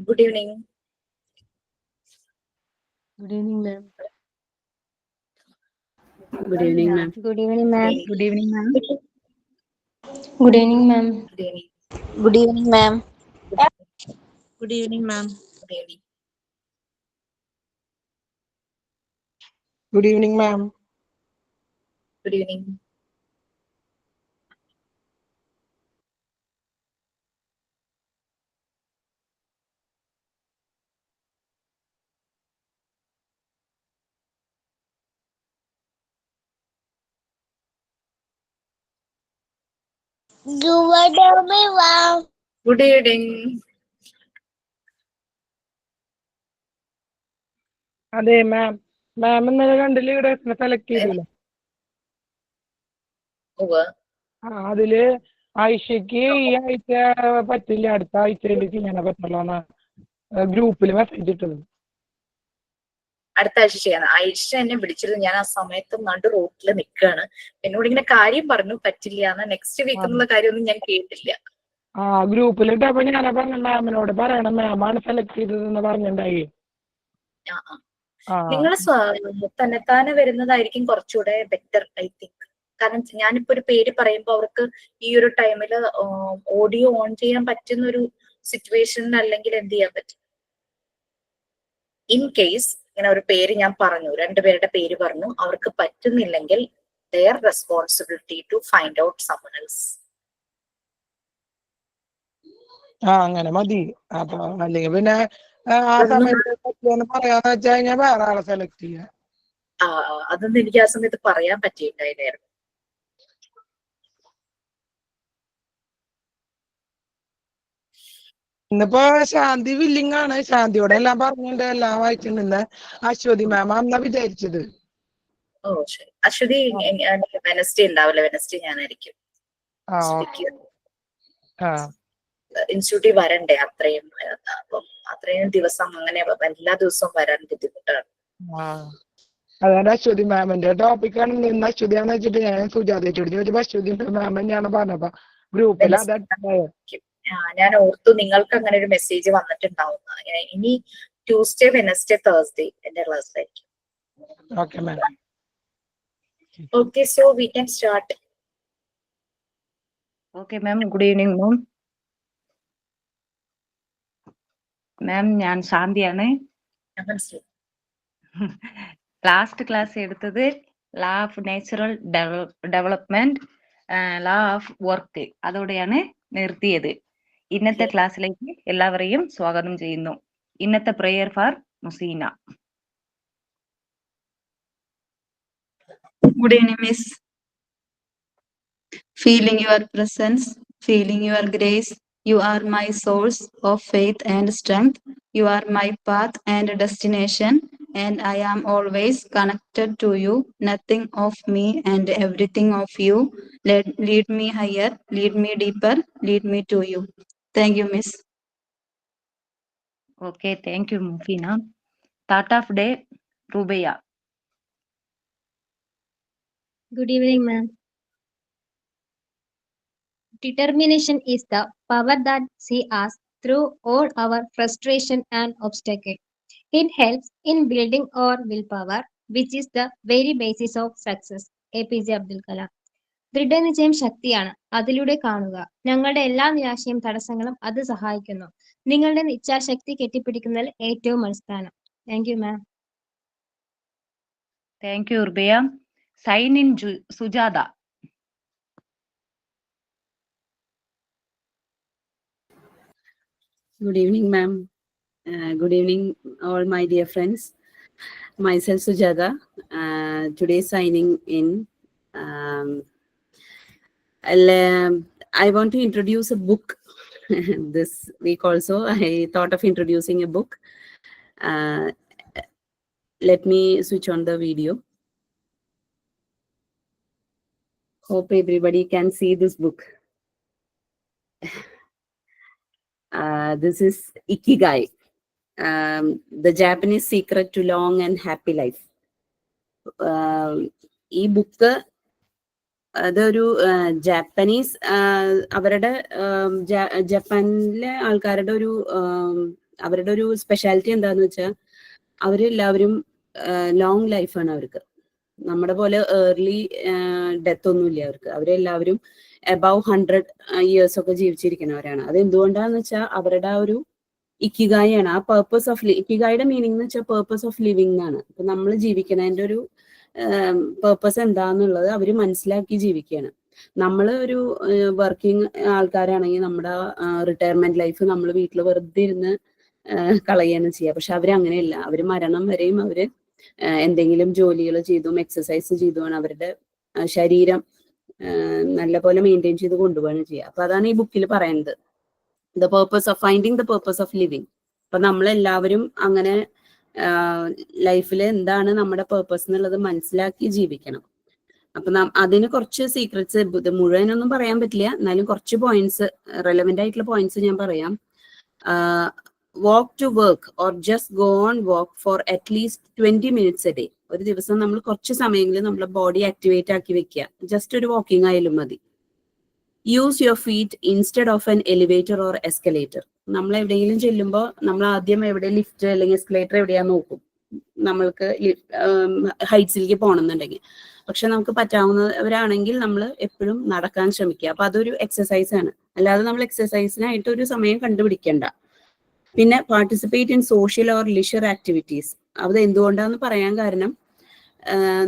Good evening. Good evening, ma'am. Good evening, ma'am. Good evening, ma'am. Good evening, ma'am. Good evening, ma'am. Good evening. Good evening, ma'am. Good evening, ma'am. Good evening. Good evening, ma'am. Good evening. Good evening, ma'am. Good evening. അതെ മാം. മാം ഇന്നലെ കണ്ടില്ലേ ഇവിടെ select ചെയ്തില്ല? അതില് ആയിഷയ്ക്ക് ഈ ആഴ്ച പറ്റില്ല, അടുത്ത ആഴ്ചയിൽ ചെയ്യാൻ പറ്റുള്ളൂ ഗ്രൂപ്പിൽ മെസ്സേജ് ഇട്ടത്. അടുത്ത ആഴ്ച ചെയ്യാൻ ആയിഷ എന്നെ വിളിച്ചിരുന്നു. ഞാൻ ആ സമയത്ത് നടു റോട്ടിൽ നിൽക്കുകയാണ്. എന്നോട് ഇങ്ങനെ കാര്യം പറഞ്ഞു പറ്റില്ല എന്ന്. നെക്സ്റ്റ് വീക്ക് എന്നുള്ള കാര്യമൊന്നും ഞാൻ കേട്ടില്ല. ഗ്രൂപ്പിലിട്ടപ്പോ ഞാനാ പറഞ്ഞ മാമിനോട് പറയണം, മാമാണ് സെലക്ട് ചെയ്തതെന്ന് പറഞ്ഞിട്ടുണ്ടായി. നിങ്ങൾ തന്നെത്താനെ വരുന്നതായിരിക്കും കുറച്ചുകൂടെ ബെറ്റർ ഐ തിങ്ക്. കാരണം ഞാനിപ്പോ ഒരു പേര് പറയുമ്പോൾ അവർക്ക് ഈ ഒരു ടൈമിൽ ഓഡിയോ ഓൺ ചെയ്യാൻ പറ്റുന്ന ഒരു സിറ്റുവേഷനിൽ അല്ലെങ്കിൽ എന്ത് ചെയ്യാൻ പറ്റും. ഇൻ കേസ് ഇങ്ങനെ ഒരു പേര് ഞാൻ പറഞ്ഞു, രണ്ടുപേരുടെ പേര് പറഞ്ഞു, അവർക്ക് പറ്റുന്നില്ലെങ്കിൽ their responsibility to find out someone else. അങ്ങനെ മതി. അപ്പൊ അല്ലെങ്കിൽ പിന്നെ ആ സമയത്ത് പറ്റിയെന്ന് പറയാന്ന് വെച്ച് കഴിഞ്ഞാൽ വേറെ ആളെ സെലക്ട് ചെയ്യാം. അതൊന്നും എനിക്ക് ആ സമയത്ത് പറയാൻ പറ്റിയിട്ടുണ്ടായിരുന്നു. ഇന്നിപ്പോ ശാന്തി വില്ലിംഗ് ആണ്. ശാന്തിയോടെ എല്ലാം പറഞ്ഞിട്ടുണ്ട്, എല്ലാം വായിച്ചിട്ടുണ്ട്. അശ്വതി മാം എന്നാ വിചാരിച്ചത്. ഓ ശരി. അശ്വതി വെനസ്ഡേ ഉണ്ടാവില്ല. വെനസ്ഡേ ഞാനായിരിക്കും. ഇൻസ്റ്റിറ്റ്യൂട്ടിൽ വരണ്ടേ അത്രയും. അപ്പം അത്രയും ദിവസം അങ്ങനെ എല്ലാ ദിവസവും വരാൻ ബുദ്ധിമുട്ടാണ്. അതാണ് അശ്വതി മാമിന്റെ ടോപ്പിക്കാണ് നിന്ന് അശ്വതിയാന്ന് വെച്ചിട്ട് ഞാൻ സുജാതയോട് ചോദിച്ചപ്പോ അശ്വതി മാം തന്നെയാണ് പറഞ്ഞപ്പോ ഗ്രൂപ്പിൽ ഞാൻ ഓർത്തു നിങ്ങൾക്ക് അങ്ങനെ ഒരു മെസ്സേജ് വന്നിട്ടുണ്ടാവും. ഇനി ട്യൂസ്ഡേ, വെനസ്ഡേ, തേഴ്സ്ഡേ എന്റെ ക്ലാസ് ആയിരിക്കും. Okay, so we can start. Okay, ma'am. Good evening, ma'am. Ma'am, ഞാൻ ശാന്തിയാണ്. ലാസ്റ്റ് ക്ലാസ് എടുത്തത് law of natural development, law of work, അതോടെയാണ് നിർത്തിയത്. ഇന്നത്തെ ക്ലാസ്സിലേക്ക് എല്ലാവരെയും സ്വാഗതം ചെയ്യുന്നു. ഇന്നത്തെ prayer for Museena. Good evening, Miss. Feeling your presence, feeling your grace, you are my source of faith and strength. You are my path and destination, and I am always connected to you. Nothing of me and everything of you. Lead me higher, lead me deeper, lead me to you. Thank you, Miss. Okay, thank you, Mufina. Thought of day, Rubeya. Good evening, ma'am. Determination is the power that sees us through all our frustration and obstacle. It helps in building our willpower, which is the very basis of success. APJ Abdul Kalam. ദൃഢനിശ്ചയം ശക്തിയാണ്, അതിലൂടെ കാണുക. ഞങ്ങളുടെ എല്ലാ നിരാശയും തടസ്സങ്ങളും അത് സഹായിക്കുന്നു. നിങ്ങളുടെ ഇച്ഛാശക്തി കെട്ടിപ്പിടിക്കുന്നതിൽ ഏറ്റവും അടിസ്ഥാനം. Thank you ma'am. Thank you ഉർബയ. Sign in Sujatha. Good evening, ma'am. Good evening, all my dear friends. Myself, Sujata. Today signing in. I want to introduce a book. This week also, I thought of introducing a book. Let me switch on the video. Hope everybody can see this book. This is Ikigai, the Japanese secret to long and happy life. ഈ book അതൊരു Japanese അവരുടെ ജപ്പാനിലെ ആൾക്കാരുടെ ഒരു അവരുടെ ഒരു speciality എന്താന്ന് വെച്ചാൽ അവരെല്ലാവരും ലോങ് ലൈഫാണ് അവർക്ക്. നമ്മുടെ പോലെ ഏർലി ഡെത്ത് ഒന്നുമില്ല അവർക്ക്. അവരെല്ലാവരും അബവ് 100 years ഒക്കെ ജീവിച്ചിരിക്കുന്നവരാണ്. അത് എന്തുകൊണ്ടാന്ന് വെച്ചാൽ അവരുടെ ആ ഒരു ഇക്കിഗായാണ്. ആ പേർപ്പസ് ഓഫ് ഇക്കിഗായുടെ മീനിങ് എന്ന് വെച്ചാൽ പേർപ്പസ് ഓഫ് ലിവിങ് എന്നാണ്. അപ്പൊ നമ്മൾ ജീവിക്കുന്നതിന്റെ ഒരു പേർപ്പസ് എന്താന്നുള്ളത് അവര് മനസ്സിലാക്കി ജീവിക്കുകയാണ്. നമ്മൾ ഒരു വർക്കിംഗ് ആൾക്കാരാണെങ്കിൽ നമ്മുടെ റിട്ടയർമെന്റ് ലൈഫ് നമ്മൾ വീട്ടിൽ വെറുതെ ഇരുന്ന് കളയാണ് ചെയ്യുക. പക്ഷെ അവര് അങ്ങനെയല്ല. അവര് മരണം വരെയും അവര് എന്തെങ്കിലും ജോലികൾ ചെയ്തും എക്സസൈസ് ചെയ്തുമാണ് അവരുടെ ശരീരം നല്ല പോലെ മെയിൻറ്റെയിൻ ചെയ്ത് കൊണ്ടുപോവാണ് ചെയ്യുക. അപ്പൊ അതാണ് ഈ ബുക്കിൽ പറയുന്നത്, the purpose of finding the purpose of living. അപ്പൊ നമ്മളെല്ലാവരും അങ്ങനെ ലൈഫിൽ എന്താണ് നമ്മുടെ പേർപ്പസ് എന്നുള്ളത് മനസ്സിലാക്കി ജീവിക്കണം. അപ്പൊ അതിന് കുറച്ച് സീക്രറ്റ്സ്, ഇത് മുഴുവനൊന്നും പറയാൻ പറ്റില്ല, എന്നാലും കുറച്ച് പോയിന്റ്സ്, റെലവെന്റ് ആയിട്ടുള്ള പോയിന്റ്സ് ഞാൻ പറയാം. Walk to work or just go on walk for at least 20 minutes a day. ഒരു ദിവസം നമ്മൾ കുറച്ച് സമയങ്ങളിൽ നമ്മുടെ ബോഡി ആക്ടിവേറ്റ് ആക്കി വെക്കുക. ജസ്റ്റ് ഒരു വാക്കിംഗ് ആയാലും മതി. Use your feet instead of N elevator or escalator. നമ്മൾ എവിടെയെങ്കിലും ചെല്ലുമ്പോൾ നമ്മൾ ആദ്യം എവിടെ ലിഫ്റ്റ് അല്ലെങ്കിൽ എസ്കലേറ്റർ എവിടെയാന്ന് നോക്കും, നമ്മൾക്ക് ഹൈറ്റ്സിലേക്ക് പോകണമെന്നുണ്ടെങ്കിൽ. പക്ഷെ നമുക്ക് പറ്റാവുന്നവരാണെങ്കിൽ നമ്മൾ എപ്പോഴും നടക്കാൻ ശ്രമിക്കുക. അപ്പൊ അതൊരു എക്സസൈസ് ആണ്, അല്ലാതെ നമ്മൾ എക്സസൈസിനായിട്ട് ഒരു സമയം കണ്ടുപിടിക്കണ്ട. പിന്നെ participate in social or leisure activities. അത് എന്തുകൊണ്ടാന്ന് പറയാൻ കാരണം,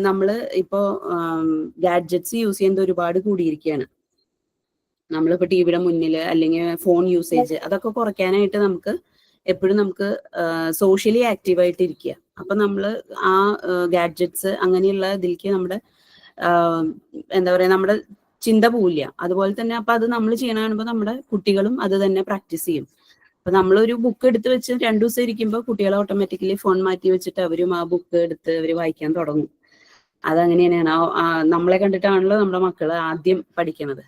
നമ്മൾ ഇപ്പോ ഗാഡ്ജറ്റ്സ് യൂസ് ചെയ്യുന്നത് ഒരുപാട് കൂടിയിരിക്കുകയാണ്. നമ്മളിപ്പോ ടിവിയുടെ മുന്നിൽ അല്ലെങ്കിൽ ഫോൺ യൂസേജ് അതൊക്കെ കുറയ്ക്കാനായിട്ട് നമുക്ക് എപ്പോഴും നമുക്ക് സോഷ്യലി ആക്റ്റീവായിട്ട് ഇരിക്കുക. അപ്പൊ നമ്മൾ ആ ഗാഡ്ജറ്റ്സ് അങ്ങനെയുള്ള ഇതിലേക്ക് നമ്മുടെ എന്താ പറയാ നമ്മുടെ ചിന്ത പോവില്ല. അതുപോലെ തന്നെ അപ്പൊ അത് നമ്മൾ ചെയ്യണ കാണുമ്പോൾ നമ്മുടെ കുട്ടികളും അത് തന്നെ പ്രാക്ടീസ് ചെയ്യും. അപ്പൊ നമ്മളൊരു ബുക്ക് എടുത്ത് വെച്ച് 2 ദിവസം ഇരിക്കുമ്പോൾ കുട്ടികൾ ഓട്ടോമാറ്റിക്കലി ഫോൺ മാറ്റി വെച്ചിട്ട് അവരും ആ ബുക്ക് എടുത്ത് അവർ വായിക്കാൻ തുടങ്ങും. അതങ്ങനെയാണ്. നമ്മളെ കണ്ടിട്ടാണല്ലോ നമ്മുടെ മക്കള് ആദ്യം പഠിക്കണത്.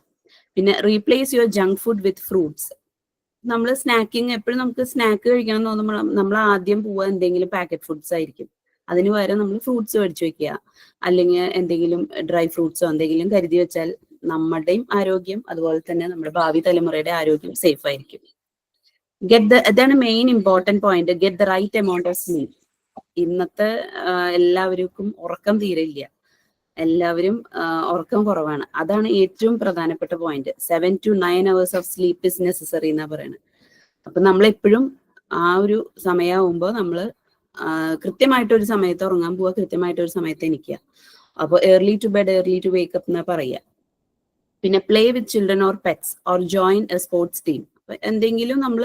പിന്നെ replace your junk food with fruits. നമ്മൾ സ്നാക്കിങ് എപ്പോഴും നമുക്ക് സ്നാക്ക് കഴിക്കണം എന്ന് തോന്നുമ്പോൾ നമ്മൾ ആദ്യം പോവുക എന്തെങ്കിലും പാക്കറ്റ് ഫുഡ്സ് ആയിരിക്കും. അതിന് പകരം നമ്മൾ ഫ്രൂട്ട്സ് മേടിച്ചു വെക്കുക, അല്ലെങ്കിൽ എന്തെങ്കിലും ഡ്രൈ ഫ്രൂട്ട്സോ എന്തെങ്കിലും കരുതി വെച്ചാൽ നമ്മുടെയും ആരോഗ്യം അതുപോലെ തന്നെ നമ്മുടെ ഭാവി തലമുറയുടെ ആരോഗ്യം സേഫ് ആയിരിക്കും. അതാണ് main important point, get the right amount of sleep. ഇന്നത്തെ എല്ലാവർക്കും ഉറക്കം തീരില്ല, എല്ലാവരും ഉറക്കം കുറവാണ്. അതാണ് ഏറ്റവും പ്രധാനപ്പെട്ട point. 7 to 9 hours of sleep is necessary എന്നാ പറയുന്നത്. അപ്പൊ നമ്മളെപ്പോഴും ആ ഒരു സമയമാകുമ്പോൾ നമ്മൾ കൃത്യമായിട്ടൊരു സമയത്ത് ഉറങ്ങാൻ പോവുക, കൃത്യമായിട്ടൊരു സമയത്ത് എണീക്കുക. അപ്പോൾ early to bed early to wake up എന്നാ പറയുക. പിന്നെ play with children or pets or join a sports team. എന്തെങ്കിലും നമ്മൾ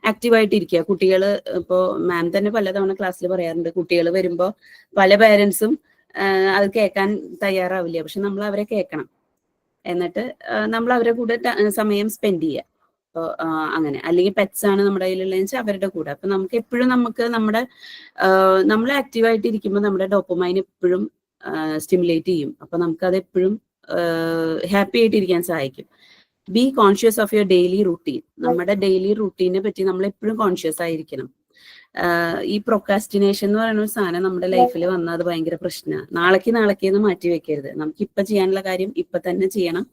ആക്റ്റീവായിട്ടിരിക്കുക. കുട്ടികൾ ഇപ്പോൾ മാം തന്നെ പലതവണ ക്ലാസ്സിൽ പറയാറുണ്ട്, കുട്ടികൾ വരുമ്പോൾ പല പേരൻസും അത് കേൾക്കാൻ തയ്യാറാവില്ല. പക്ഷെ നമ്മൾ അവരെ കേൾക്കണം, എന്നിട്ട് നമ്മൾ അവരുടെ കൂടെ സമയം സ്പെൻഡ് ചെയ്യുക. അപ്പോൾ അങ്ങനെ, അല്ലെങ്കിൽ പെറ്റ്സ് ആണ് നമ്മുടെ കയ്യിലുള്ളതെന്ന് വെച്ചാൽ അവരുടെ കൂടെ. അപ്പൊ നമുക്ക് എപ്പോഴും നമ്മൾ ആക്റ്റീവായിട്ട് ഇരിക്കുമ്പോൾ നമ്മുടെ ഡോപ്പമൈൻ എപ്പോഴും സ്റ്റിമുലേറ്റ് ചെയ്യും. അപ്പൊ നമുക്കത് എപ്പോഴും ഹാപ്പി ആയിട്ട് ഇരിക്കാൻ സഹായിക്കും. B conscious of your daily routine. നമ്മുടെ ഡെയിലി റൂട്ടീനെ പറ്റി നമ്മൾ എപ്പോഴും കോൺഷ്യസ് ആയിരിക്കണം. ഈ പ്രൊക്കാസ്റ്റിനേഷൻ എന്ന് പറയുന്ന ഒരു സാധനം നമ്മുടെ ലൈഫിൽ വന്നാൽ അത് ഭയങ്കര പ്രശ്നമാണ്. നാളേക്ക് മാറ്റി വെക്കരുത്. നമുക്ക് ഇപ്പൊ ചെയ്യാനുള്ള കാര്യം ഇപ്പൊ തന്നെ ചെയ്യണം.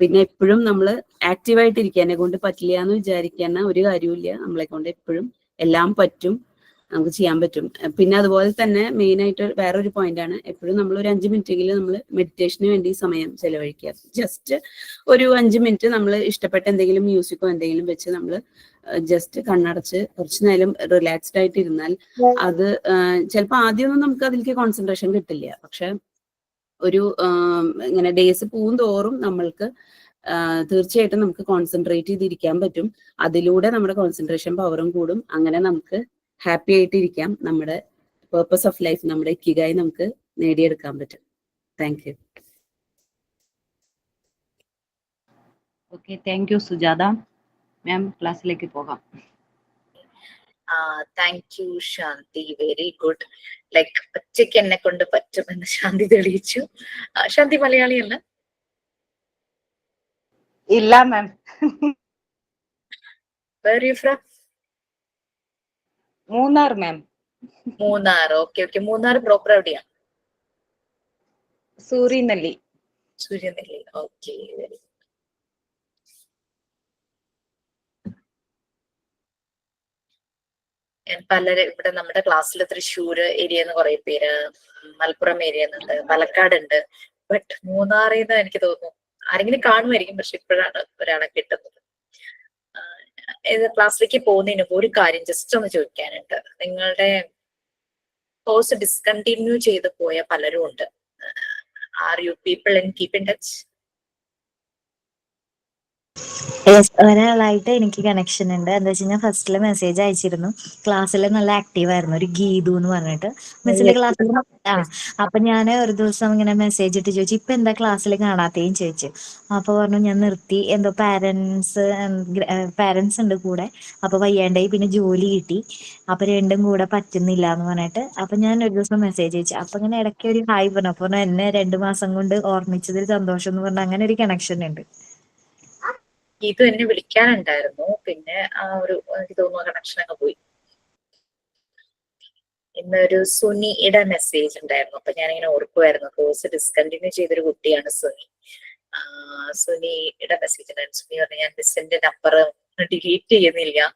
പിന്നെ എപ്പോഴും നമ്മൾ ആക്റ്റീവായിട്ടിരിക്കുക. എന്നെ കൊണ്ട് പറ്റില്ല എന്ന് വിചാരിക്കാൻ ഒരു കാര്യമില്ല. നമ്മളെ കൊണ്ട് എപ്പോഴും എല്ലാം പറ്റും, നമുക്ക് ചെയ്യാൻ പറ്റും. പിന്നെ അതുപോലെ തന്നെ മെയിൻ ആയിട്ട് വേറൊരു പോയിന്റ് ആണ്, എപ്പോഴും നമ്മൾ ഒരു 5 മിനിറ്റെങ്കിലും നമ്മൾ മെഡിറ്റേഷന് വേണ്ടി സമയം ചെലവഴിക്കുക. ജസ്റ്റ് ഒരു 5 മിനിറ്റ് നമ്മൾ ഇഷ്ടപ്പെട്ട എന്തെങ്കിലും മ്യൂസിക്കോ എന്തെങ്കിലും വെച്ച് നമ്മൾ ജസ്റ്റ് കണ്ണടച്ച് കുറച്ചു നേരം റിലാക്സ്ഡ് ആയിട്ട് ഇരുന്നാൽ അത് ചിലപ്പോൾ ആദ്യമൊന്നും നമുക്ക് അതിലേക്ക് കോൺസെൻട്രേഷൻ കിട്ടില്ല. പക്ഷെ ഒരു ഇങ്ങനെ ഡേയ്സ് പോകും തോറും നമ്മൾക്ക് തീർച്ചയായിട്ടും നമുക്ക് കോൺസെൻട്രേറ്റ് ചെയ്തിരിക്കാൻ പറ്റും. അതിലൂടെ നമ്മുടെ കോൺസെൻട്രേഷൻ പവറും കൂടും. അങ്ങനെ നമുക്ക് ഹാപ്പി ആയിട്ടിരിക്കാം. നമ്മുടെ പേർപ്പസ് ഓഫ് ലൈഫ്, നമ്മുടെ ഇക്കിഗായി നമുക്ക് നേടിയെടുക്കാൻ പറ്റും. Thank you. Okay, thank you Sujatha ma'am. ക്ലാസ്സിലേക്ക് പോകാം. Thank you Shanthi, very good. Like ഒറ്റയ്ക്ക് എന്നെ കൊണ്ട് പറ്റുമെന്ന് ശാന്തി തെളിയിച്ചു. ശാന്തി മലയാളിയല്ല? ഇല്ല ma'am. Where are you from? Munnar ma'am. Munnar. Okay. Munnar proper എവിടെയാ? സൂര്യനെല്ലി. സൂര്യനെല്ലി. ഓക്കെ, വെരി പലരും ഇവിടെ നമ്മുടെ ക്ലാസ്സിൽ തൃശ്ശൂർ ഏരിയ എന്ന് കുറെ പേര്, മലപ്പുറം ഏരിയ എന്നുണ്ട്, പാലക്കാട് ഉണ്ട്. ബട്ട് മൂന്നാറിൽ നിന്ന് എനിക്ക് തോന്നുന്നു ആരെങ്കിലും കാണുമായിരിക്കും, പക്ഷെ ഇപ്പോഴാണ് ഒരാളെ കിട്ടുന്നത്. ക്ലാസ്സിലേക്ക് പോകുന്നതിന് മുമ്പ് ഒരു കാര്യം ജസ്റ്റ് ഒന്ന് ചോദിക്കാനുണ്ട്. നിങ്ങളുടെ കോഴ്സ് ഡിസ്കണ്ടിന്യൂ ചെയ്ത് പോയ പലരും ഉണ്ട്. Are you people in keep in touch? ഒരാളായിട്ട് എനിക്ക് കണക്ഷൻ ഉണ്ട്. എന്താ വെച്ച് കഴിഞ്ഞാൽ ഫസ്റ്റില് മെസ്സേജ് അയച്ചിരുന്നു. ക്ലാസ്സിൽ നല്ല ആക്റ്റീവ് ആയിരുന്നു, ഒരു ഗീതു എന്ന് പറഞ്ഞിട്ട് മിസ്സിന്റെ ക്ലാസ്സിൽ. അപ്പൊ ഞാൻ ഒരു ദിവസം ഇങ്ങനെ മെസ്സേജ് ഇട്ട് ചോദിച്ചു, ഇപ്പൊ എന്താ ക്ലാസ്സിൽ കാണാത്തേയും ചോദിച്ചു. അപ്പൊ പറഞ്ഞു ഞാൻ നിർത്തി, എന്തോ പാരന്റ്സ് ഉണ്ട് കൂടെ, അപ്പൊ വയ്യാണ്ടായി, പിന്നെ ജോലി കിട്ടി, അപ്പൊ രണ്ടും കൂടെ പറ്റുന്നില്ല എന്ന് പറഞ്ഞിട്ട്. അപ്പൊ ഞാൻ ഒരു ദിവസം മെസ്സേജ് അയച്ചു. അപ്പൊ ഇങ്ങനെ ഇടയ്ക്ക് ഒരു ഹായ് പറഞ്ഞു. അപ്പൊ എന്നെ 2 മാസം കൊണ്ട് ഓർമ്മിച്ചതിൽ സന്തോഷം എന്ന് പറഞ്ഞ അങ്ങനെ ഒരു കണക്ഷൻ ഉണ്ട്. ഇത് എന്നെ വിളിക്കാനുണ്ടായിരുന്നു, പിന്നെ ആ ഒരു എനിക്ക് തോന്നുന്നു കണക്ഷൻ അങ്ങ് പോയി. ഇന്നൊരു സുനിയുടെ മെസ്സേജ് ഉണ്ടായിരുന്നു, അപ്പൊ ഞാനിങ്ങനെ ഓർക്കുമായിരുന്നു. കോഴ്സ് ഡിസ്കണ്ടിന്യൂ ചെയ്തൊരു കുട്ടിയാണ് സുനി. സുനിയുടെ മെസ്സേജ് ഉണ്ടായിരുന്നു. സുനി പറഞ്ഞു ഞാൻ മിസ്സിന്റെ നമ്പർ ഡിലീറ്റ് ചെയ്യുന്നില്ല.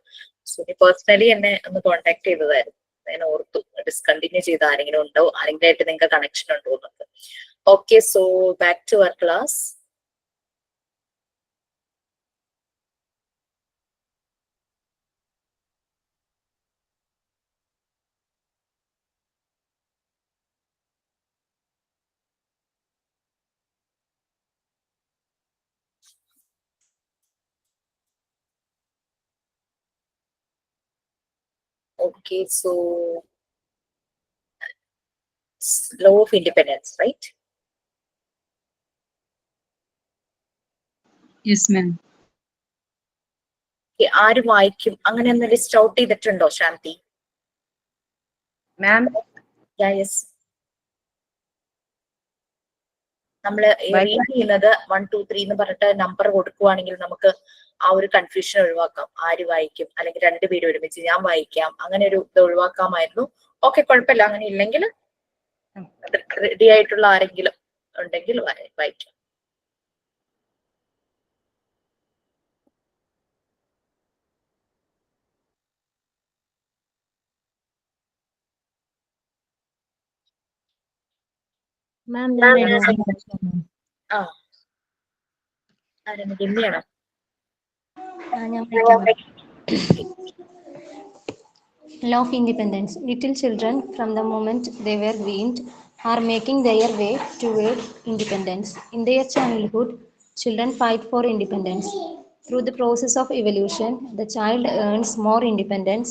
സുനി പേഴ്സണലി എന്നെ ഒന്ന് കോണ്ടാക്ട് ചെയ്തതായിരുന്നു. ഞാൻ ഓർത്തു ഡിസ്കണ്ടിന്യൂ ചെയ്ത് ആരെങ്കിലും ഉണ്ടോ, ആരെങ്കിലും ആയിട്ട് നിങ്ങൾക്ക് കണക്ഷൻ ഉണ്ടോ എന്നൊക്കെ. Okay, so back to our class. Okay, so law of independence, right? Yes, ma'am. ആര് വായിക്കും? അങ്ങനെ ഒന്ന് ലിസ്റ്റ് ഔട്ട് ചെയ്തിട്ടുണ്ടോ ശാന്തി? മാം, യെസ്. നമ്മള് റീഡ് ചെയ്യുന്നത് 1 2 3 എന്ന് പറഞ്ഞിട്ട് നമ്പർ കൊടുക്കുവാണെങ്കിൽ നമുക്ക് ആ ഒരു കൺഫ്യൂഷൻ ഒഴിവാക്കാം. ആര് വായിക്കും, അല്ലെങ്കിൽ 2 പേര് ഒരുമിച്ച് ഞാൻ വായിക്കാം, അങ്ങനെ ഒരു ഇത് ഒഴിവാക്കാമായിരുന്നു. ഓക്കെ, കുഴപ്പമില്ല. അങ്ങനെ ഇല്ലെങ്കിൽ റെഡി ആയിട്ടുള്ള ആരെങ്കിലും ഉണ്ടെങ്കിൽ വായിക്കാം. Ma'am, ആ, ആരാണ്? ഗിന്നിയാണോ? Law of independence. Little children, from the moment they were weaned, are making their way toward independence. In their childhood, children fight for independence. Through the process of evolution, the child earns more independence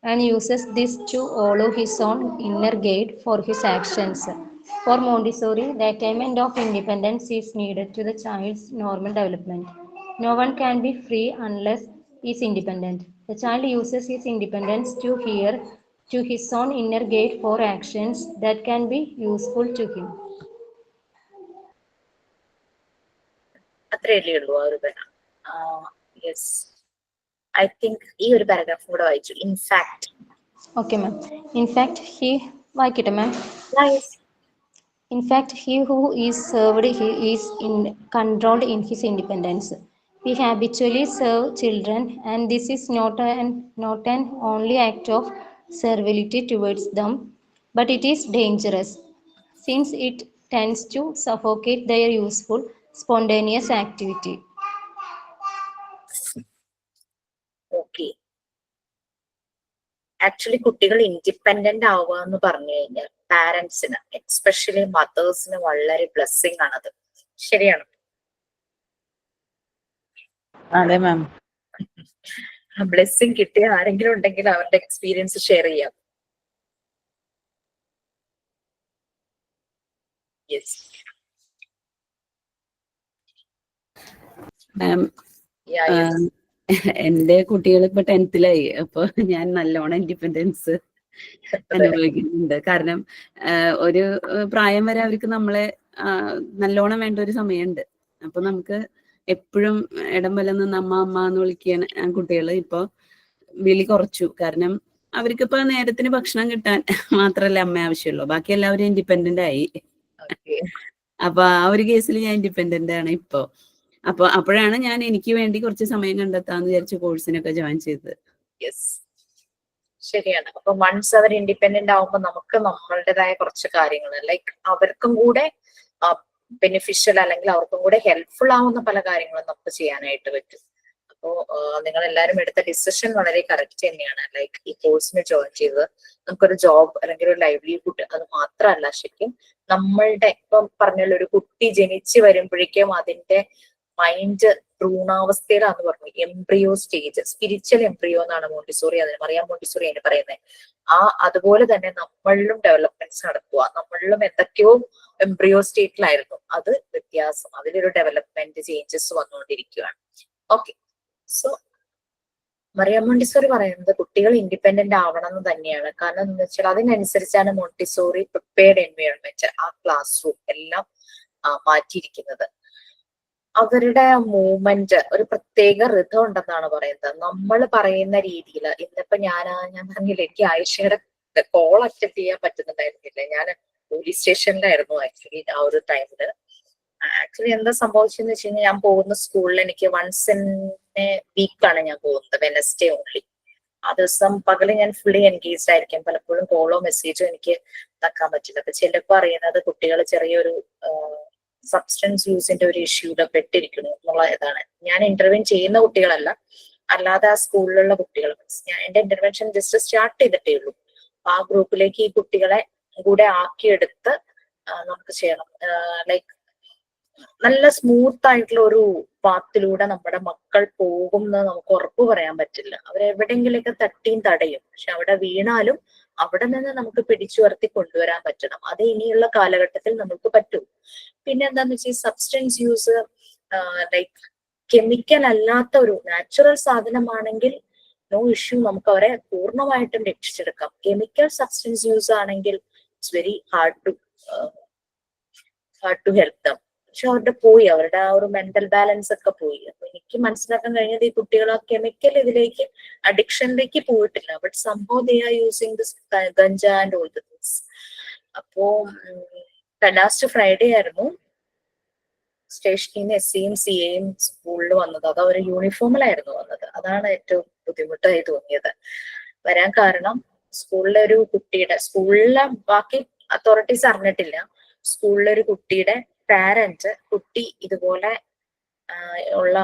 and uses this to follow his own inner guide for his actions. For Montessori, the attainment of independence is needed to the child's normal development. No one can be free unless he is independent. The child uses his independence to hear to his own inner gate for actions that can be useful to him. അത്രയല്ലേ ഉള്ളൂ ആ ഒരു പേന? Yes, I think ഈ ഒരു paragraph കൂടെ വായിച്ചു. In fact. Okay, ma'am. In fact, വായിക്കട്ടെ ma'am. In fact, he who is served he is controlled in his independence. We habitually serve children, and this is not an only act of servility towards them, but it is dangerous, since it tends to suffocate their useful, spontaneous activity. Okay, actually കുട്ടികൾ independent ആവുക എന്ന് പറഞ്ഞു കഴിഞ്ഞാൽ പാരന്റ്സിന്, especially മദേഴ്സിന് വളരെ blessing ആണത്. ശരിയാണ്? അതെ മാം. Blessing കിട്ടിയ ആരെങ്കിലും ഉണ്ടെങ്കിൽ അവരുടെ എക്സ്പീരിയൻസ് ഷെയർ ചെയ്യാം. യെസ് മാം, എന്റെ കുട്ടികൾ ഇപ്പൊ 10th-ലായി. അപ്പൊ ഞാൻ നല്ലോണം ഇൻഡിപെൻഡൻസ് അനുഭവിക്കുന്നുണ്ട്. കാരണം ഒരു പ്രായം വരെ അവർക്ക് നമ്മളെ നല്ലോണം വേണ്ട ഒരു സമയമുണ്ട്. അപ്പൊ നമുക്ക് എപ്പോഴും ഇടം വല നിന്ന് അമ്മ അമ്മ എന്ന് വിളിക്കാൻ കുട്ടികൾ ഇപ്പൊ വിളി കുറച്ചു. കാരണം അവർക്കിപ്പോ നേരത്തിന് ഭക്ഷണം കിട്ടാൻ മാത്രല്ല അമ്മ ആവശ്യമുള്ളൂ, ബാക്കി എല്ലാവരും ഇൻഡിപെൻഡന്റ് ആയി. അപ്പൊ ആ ഒരു കേസിൽ ഞാൻ ഇൻഡിപെൻഡന്റ് ആണ് ഇപ്പൊ. അപ്പൊ അപ്പോഴാണ് ഞാൻ എനിക്ക് വേണ്ടി കുറച്ച് സമയം കണ്ടെത്താന്ന് വിചാരിച്ച് കോഴ്സിനൊക്കെ ജോയിൻ ചെയ്തത്. ശരിയാണ്. അപ്പൊ വൺസ് അവർ ഇൻഡിപെൻഡന്റ് ആവുമ്പോൾ നമുക്ക് നമ്മളുടേതായ കുറച്ച് കാര്യങ്ങൾ ലൈക്ക് അവർക്കും കൂടെ ബെനിഫിഷ്യൽ അല്ലെങ്കിൽ അവർക്കും കൂടെ ഹെൽപ്ഫുൾ ആവുന്ന പല കാര്യങ്ങളും നമുക്ക് ചെയ്യാനായിട്ട് പറ്റും. അപ്പോ നിങ്ങൾ എല്ലാവരും എടുത്ത ഡിസിഷൻ വളരെ കറക്റ്റ് തന്നെയാണ്. ലൈക്ക് ഈ കോഴ്സിന് ജോയിൻ ചെയ്തത് നമുക്കൊരു ജോബ് അല്ലെങ്കിൽ ഒരു ലൈവ്ലിഹുഡ് അത് മാത്രമല്ല, ശരിക്കും നമ്മളുടെ ഇപ്പം പറഞ്ഞല്ലോ ഒരു കുട്ടി ജനിച്ചു വരുമ്പോഴേക്കും അതിന്റെ മൈൻഡ് ഭ്രൂണാവസ്ഥയിലാന്ന് പറഞ്ഞു. എംബ്രിയോ സ്റ്റേജ്, സ്പിരിച്വൽ എംബ്രിയോ എന്നാണ് മോണ്ടിസോറി അതിന് മറിയാം മോണ്ടിസോറി അതിന് പറയുന്നത്. അതുപോലെ തന്നെ നമ്മളിലും ഡെവലപ്മെന്റ്സ് നടക്കുക. നമ്മളിലും എന്തൊക്കെയോ എംബ്രിയോ സ്റ്റേറ്റിലായിരുന്നു, അത് വ്യത്യാസം, അതിലൊരു ഡെവലപ്മെന്റ് ചേഞ്ചസ് വന്നുകൊണ്ടിരിക്കുകയാണ്. ഓക്കെ, സോ മറിയാം മോണ്ടിസോറി പറയുന്നത് കുട്ടികൾ ഇൻഡിപെൻഡന്റ് ആവണം എന്ന് തന്നെയാണ്. കാരണം എന്ന് വെച്ചാൽ അതിനനുസരിച്ചാണ് മോണ്ടിസോറി പ്രിപ്പയർഡ് എൻവയോൺമെന്റ്, ആ ക്ലാസ് റൂം എല്ലാം മാറ്റിയിരിക്കുന്നത്. അവരുടെ മൂവ്മെന്റ് ഒരു പ്രത്യേക ഋതം ഉണ്ടെന്നാണ് പറയുന്നത്. നമ്മൾ പറയുന്ന രീതിയിൽ ഇന്നിപ്പോ ഞാൻ പറഞ്ഞില്ല, എനിക്ക് ആയിഷയുടെ കോൾ അറ്റൻഡ് ചെയ്യാൻ പറ്റുന്നുണ്ടായിരുന്നില്ല. ഞാൻ പോലീസ് സ്റ്റേഷനിലായിരുന്നു ആക്ച്വലി ആ ഒരു ടൈമില്. ആക്ച്വലി എന്താ സംഭവിച്ചെന്ന് വെച്ച് കഴിഞ്ഞാൽ, ഞാൻ പോകുന്ന സ്കൂളിൽ എനിക്ക് വൺസ് ഇൻ എ വീക്കാണ് ഞാൻ പോകുന്നത്, വെനസ്ഡേ ഓൺലി. ആ ദിവസം പകല് ഞാൻ ഫുള്ളി എൻഗേജ്ഡ് ആയിരിക്കും. പലപ്പോഴും കോളോ മെസ്സേജോ എനിക്ക് തക്കാൻ പറ്റില്ല. അപ്പൊ ചിലപ്പോൾ അറിയുന്നത് കുട്ടികൾ ചെറിയൊരു സബ്സ്റ്റൻസ് യൂസിന്റെ ഒരു ഇഷ്യൂടെ പെട്ടിരിക്കുന്നു എന്നുള്ള ഇതാണ്. ഞാൻ ഇന്റർവ്യൂ ചെയ്യുന്ന കുട്ടികളല്ല, അല്ലാതെ ആ സ്കൂളിലുള്ള കുട്ടികൾ. എന്റെ ഇന്റർവെൻഷൻ ജസ്റ്റ് സ്റ്റാർട്ട് ചെയ്തിട്ടേ ഉള്ളൂ. ആ ഗ്രൂപ്പിലേക്ക് ഈ കുട്ടികളെ കൂടെ ആക്കിയെടുത്ത് നമുക്ക് ചെയ്യണം. ലൈക്ക് നല്ല സ്മൂത്ത് ആയിട്ടുള്ള ഒരു പാത്തിലൂടെ നമ്മുടെ മക്കൾ പോകും എന്ന് നമുക്ക് ഉറപ്പ് പറയാൻ പറ്റില്ല. അവരെവിടെയെങ്കിലൊക്കെ തട്ടിയും തടയും, പക്ഷെ അവിടെ വീണാലും അവിടെ നിന്ന് നമുക്ക് പിടിച്ചുയർത്തി കൊണ്ടുവരാൻ പറ്റണം. അത് ഇനിയുള്ള കാലഘട്ടത്തിൽ നമുക്ക് പറ്റും. പിന്നെ എന്താന്ന് വെച്ചാൽ സബ്സ്റ്റൻസ് യൂസ് ലൈക്ക് കെമിക്കൽ അല്ലാത്ത ഒരു നാച്ചുറൽ സാധനമാണെങ്കിൽ നോ ഇഷ്യൂ, നമുക്ക് അവരെ പൂർണ്ണമായിട്ടും രക്ഷിച്ചെടുക്കാം. കെമിക്കൽ സബ്സ്റ്റൻസ് യൂസ് ആണെങ്കിൽ it's very hard to help them. പക്ഷെ അവരുടെ ആ ഒരു മെന്റൽ ബാലൻസ് ഒക്കെ പോയി. അപ്പൊ എനിക്ക് മനസ്സിലാക്കാൻ കഴിഞ്ഞത് ഈ കുട്ടികൾ ആ കെമിക്കൽ ഇതിലേക്ക് അഡിക്ഷനിലേക്ക് പോയിട്ടില്ല, ബട്ട് സംഭവം they are using this ganja and all the things. അപ്പോ ലാസ്റ്റ് ഫ്രൈഡേ ആയിരുന്നു സ്റ്റേഷനിൽ നിന്ന് SCയും CAയും സ്കൂളിൽ വന്നത്. അത് അവർ യൂണിഫോമിലായിരുന്നു വന്നത്. അതാണ് ഏറ്റവും ബുദ്ധിമുട്ടായി തോന്നിയത്. വരാൻ കാരണം സ്കൂളിലെ ഒരു കുട്ടിയുടെ, സ്കൂളിലെ ബാക്കി അതോറിറ്റീസ് അറിഞ്ഞിട്ടില്ല, സ്കൂളിലെ ഒരു കുട്ടിയുടെ പാരന്റ് കുട്ടി ഇതുപോലെ ഉള്ള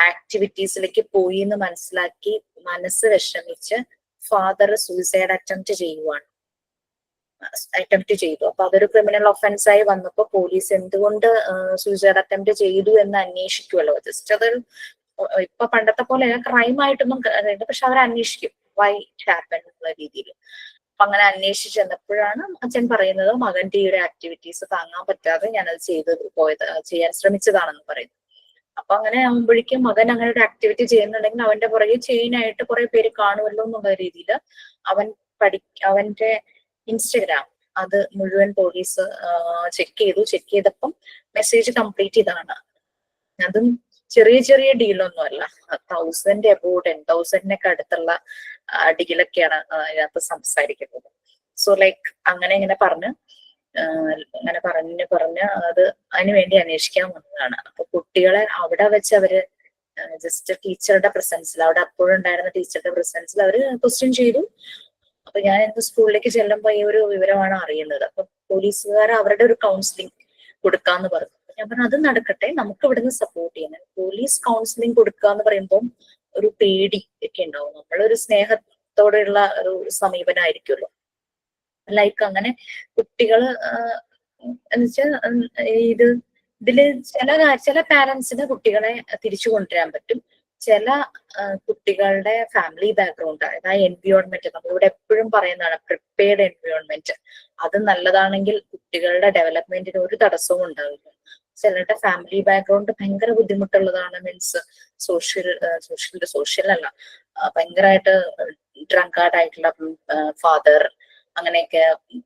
ആക്ടിവിറ്റീസിലേക്ക് പോയി എന്ന് മനസ്സിലാക്കി മനസ്സ് വിഷമിച്ച് ഫാദർ സൂയിസൈഡ് അറ്റംപ്റ്റ് ചെയ്തു. അപ്പൊ അതൊരു ക്രിമിനൽ ഒഫൻസ് ആയി വന്നപ്പോ പോലീസ് എന്തുകൊണ്ട് സൂയിസൈഡ് അറ്റംപ്റ്റ് ചെയ്തു എന്ന് അന്വേഷിക്കുമല്ലോ. ജസ്റ്റ് അത് ഇപ്പൊ പണ്ടത്തെ പോലെ ക്രൈം ആയിട്ടൊന്നും, പക്ഷെ അവർ അന്വേഷിക്കും വൈ ഹാപ്പൻ എന്നുള്ള രീതിയിൽ. അപ്പൊ അങ്ങനെ അന്വേഷിച്ച് ചെന്നപ്പോഴാണ് അച്ഛൻ പറയുന്നത് മകന്റെ ഈ ഒരു ആക്ടിവിറ്റീസ് താങ്ങാൻ പറ്റാതെ ഞാനത് ചെയ്യാൻ ശ്രമിച്ചതാണെന്ന് പറയുന്നത്. അപ്പൊ അങ്ങനെ ആകുമ്പോഴേക്കും മകൻ അങ്ങനെ ഒരു ആക്ടിവിറ്റി ചെയ്യുന്നുണ്ടെങ്കിൽ അവന്റെ പുറകെ ചെയിനായിട്ട് കുറെ പേര് കാണുമല്ലോ എന്നുള്ള രീതിയിൽ അവന്റെ ഇൻസ്റ്റഗ്രാം അത് മുഴുവൻ പോലീസ് ചെക്ക് ചെയ്തപ്പം മെസ്സേജ് കംപ്ലീറ്റ് ചെയ്താണ്. അതും ചെറിയ ചെറിയ ഡീലൊന്നും അല്ല, 1000 above 10,000 അടുത്തുള്ള ഡീലൊക്കെയാണ് ഇതിനകത്ത് സംസാരിക്കുന്നത്. സോ ലൈക്ക് ഇങ്ങനെ പറഞ്ഞ് അത് അതിനുവേണ്ടി അന്വേഷിക്കാൻ വന്നതാണ്. അപ്പൊ കുട്ടികളെ അവിടെ വെച്ച് അവര് ജസ്റ്റ് ടീച്ചറുടെ പ്രസൻസിൽ, അവിടെ അപ്പോഴുണ്ടായിരുന്ന ടീച്ചറുടെ പ്രസൻസിൽ അവര് ക്വസ്റ്റ്യൻ ചെയ്തു. അപ്പൊ ഞാൻ ഇന്ന് സ്കൂളിലേക്ക് ചെല്ലുമ്പോ ഈ ഒരു വിവരമാണ് അറിയുന്നത്. അപ്പൊ പോലീസുകാർ അവരുടെ ഒരു കൗൺസിലിംഗ് കൊടുക്കാന്ന് പറഞ്ഞു. ഞാൻ പറഞ്ഞു അത് നടക്കട്ടെ, നമുക്ക് ഇവിടുന്ന് സപ്പോർട്ട് ചെയ്യണം. പോലീസ് കൗൺസിലിംഗ് കൊടുക്കുക എന്ന് പറയുമ്പോൾ ഒരു പേടി ഒക്കെ ഉണ്ടാവും. നമ്മളൊരു സ്നേഹത്തോടെയുള്ള ഒരു സമീപനമായിരിക്കുമല്ലോ. ലൈക്ക് അങ്ങനെ കുട്ടികള് എന്നുവെച്ചാൽ ഇതില് ചില പാരന്റ്സിന് കുട്ടികളെ തിരിച്ചു കൊണ്ടുവരാൻ പറ്റും. ചില കുട്ടികളുടെ ഫാമിലി ബാക്ക്ഗ്രൗണ്ട്, അതായത് എൻവയോൺമെന്റ്, നമ്മളിവിടെ എപ്പോഴും പറയുന്നതാണ് പ്രിപ്പയർഡ് എൻവയോൺമെന്റ്, അത് നല്ലതാണെങ്കിൽ കുട്ടികളുടെ ഡെവലപ്മെന്റിന് ഒരു തടസ്സവും ഉണ്ടാവില്ല. ചിലരുടെ ഫാമിലി ബാക്ക്ഗ്രൗണ്ട് ഭയങ്കര ബുദ്ധിമുട്ടുള്ളതാണ്. മീൻസ് സോഷ്യൽ അല്ല, ഭയങ്കരമായിട്ട് ഡ്രങ്കാർഡ് ആയിട്ടുള്ള ഫാദർ, അങ്ങനെയൊക്കെ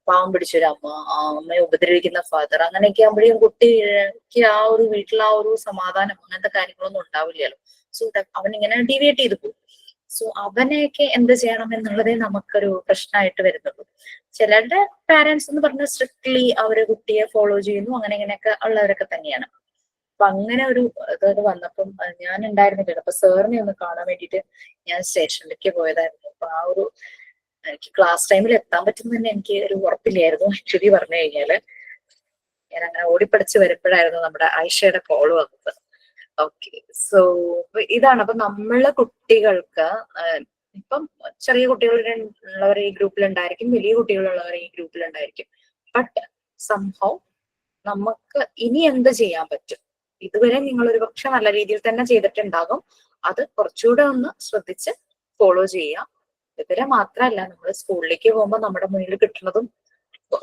പാവം പിടിച്ചൊരു അമ്മയെ ഉപദ്രവിക്കുന്ന ഫാദർ, അങ്ങനെയൊക്കെ ആകുമ്പോഴേക്കും കുട്ടിക്ക് ആ ഒരു വീട്ടിൽ ആ ഒരു സമാധാനം അങ്ങനത്തെ കാര്യങ്ങളൊന്നും ഉണ്ടാവില്ലല്ലോ. സോ അവനിങ്ങനെ ഡീവിയേറ്റ് ചെയ്തു പോകും. സോ അവനെയൊക്കെ എന്ത് ചെയ്യണം എന്നുള്ളതേ നമുക്കൊരു പ്രശ്നമായിട്ട് വരുന്നുള്ളൂ. ചിലരുടെ പാരന്റ്സ് എന്ന് പറഞ്ഞാൽ സ്ട്രിക്ട്ലി അവര് കുട്ടിയെ ഫോളോ ചെയ്യുന്നു, അങ്ങനെ ഇങ്ങനെയൊക്കെ ഉള്ളവരൊക്കെ തന്നെയാണ്. അപ്പൊ അങ്ങനെ ഒരു ഇത് വന്നപ്പം ഞാൻ ഉണ്ടായിരുന്നില്ല. അപ്പൊ സാറിനെ ഒന്ന് കാണാൻ വേണ്ടിയിട്ട് ഞാൻ സ്റ്റേഷനിലേക്ക് പോയതായിരുന്നു. അപ്പൊ ആ ഒരു എനിക്ക് ക്ലാസ് ടൈമിൽ എത്താൻ പറ്റുന്ന തന്നെ എനിക്ക് ഒരു ഉറപ്പില്ലായിരുന്നു. ആക്ച്വലി പറഞ്ഞു കഴിഞ്ഞാല് ഞാൻ അങ്ങനെ ഓടിപ്പടിച്ച് വരുമ്പോഴായിരുന്നു നമ്മുടെ ആയിഷയുടെ കോള് വന്നത്. ഓക്കെ, സോ ഇതാണ്. അപ്പൊ നമ്മള് കുട്ടികൾക്ക് ഇപ്പം ചെറിയ കുട്ടികളുള്ളവർ ഈ ഗ്രൂപ്പിൽ ഉണ്ടായിരിക്കും, വലിയ കുട്ടികളുള്ളവർ ഈ ഗ്രൂപ്പിൽ ഉണ്ടായിരിക്കും. ബട്ട് സംഹൗ നമുക്ക് ഇനി എന്ത് ചെയ്യാൻ പറ്റും? ഇതുവരെ നിങ്ങൾ ഒരു പക്ഷെ നല്ല രീതിയിൽ തന്നെ ചെയ്തിട്ടുണ്ടാകും. അത് കുറച്ചുകൂടെ ഒന്ന് ശ്രദ്ധിച്ച് ഫോളോ ചെയ്യാം. ഇവരെ മാത്രമല്ല, നമ്മൾ സ്കൂളിലേക്ക് പോകുമ്പോൾ നമ്മുടെ മുന്നിൽ കിട്ടുന്നതും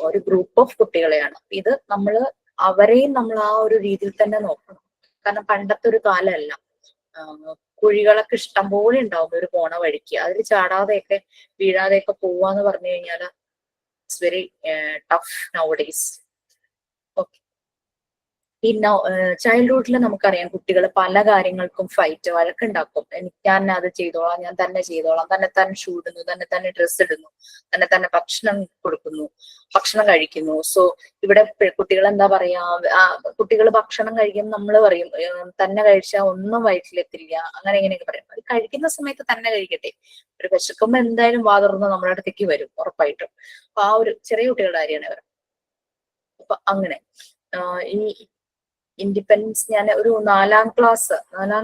ഒരു ഗ്രൂപ്പ് ഓഫ് കുട്ടികളെയാണ്. ഇത് നമ്മൾ അവരെയും നമ്മൾ ആ ഒരു രീതിയിൽ തന്നെ നോക്കണം. കാരണം പണ്ടത്തെ ഒരു കാലമല്ല. കുഴികളൊക്കെ ഇഷ്ടം പോലെ ഉണ്ടാവും ഒരു പോണ വഴിക്ക്. അതിൽ ചാടാതെയൊക്കെ വീഴാതെയൊക്കെ പോവാന്ന് പറഞ്ഞു കഴിഞ്ഞാൽ it's very tough now days. Okay, ഈ ചൈൽഡ്ഹുഡിൽ നമുക്കറിയാം കുട്ടികൾ പല കാര്യങ്ങൾക്കും ഫൈറ്റ് വഴക്കുണ്ടാക്കും. ഞാൻ അത് ചെയ്തോളാം, ഞാൻ തന്നെ ചെയ്തോളാം, തന്നെ ഷൂ ഇടുന്നു, തന്നെ ഡ്രസ്സ് ഇടുന്നു, തന്നെ ഭക്ഷണം കൊടുക്കുന്നു, ഭക്ഷണം കഴിക്കുന്നു. സോ ഇവിടെ കുട്ടികൾ എന്താ പറയാ, കുട്ടികൾ ഭക്ഷണം കഴിക്കുമ്പോൾ നമ്മൾ പറയും തന്നെ കഴിച്ചാൽ ഒന്നും വയറ്റിലെത്തില്ല, അങ്ങനെ ഇങ്ങനെയൊക്കെ പറയും. അത് കഴിക്കുന്ന സമയത്ത് തന്നെ കഴിക്കട്ടെ. ഒരു വിശക്കുമ്പോ എന്തായാലും വാതുറന്ന് നമ്മുടെ അടുത്തേക്ക് വരും ഉറപ്പായിട്ടും. അപ്പൊ ആ ഒരു ചെറിയ കുട്ടികളുടെ കാര്യമാണ് ഇവർ. അപ്പൊ അങ്ങനെ ഈ ഇൻഡിപെൻഡൻസ് ഞാൻ ഒരു 4ാം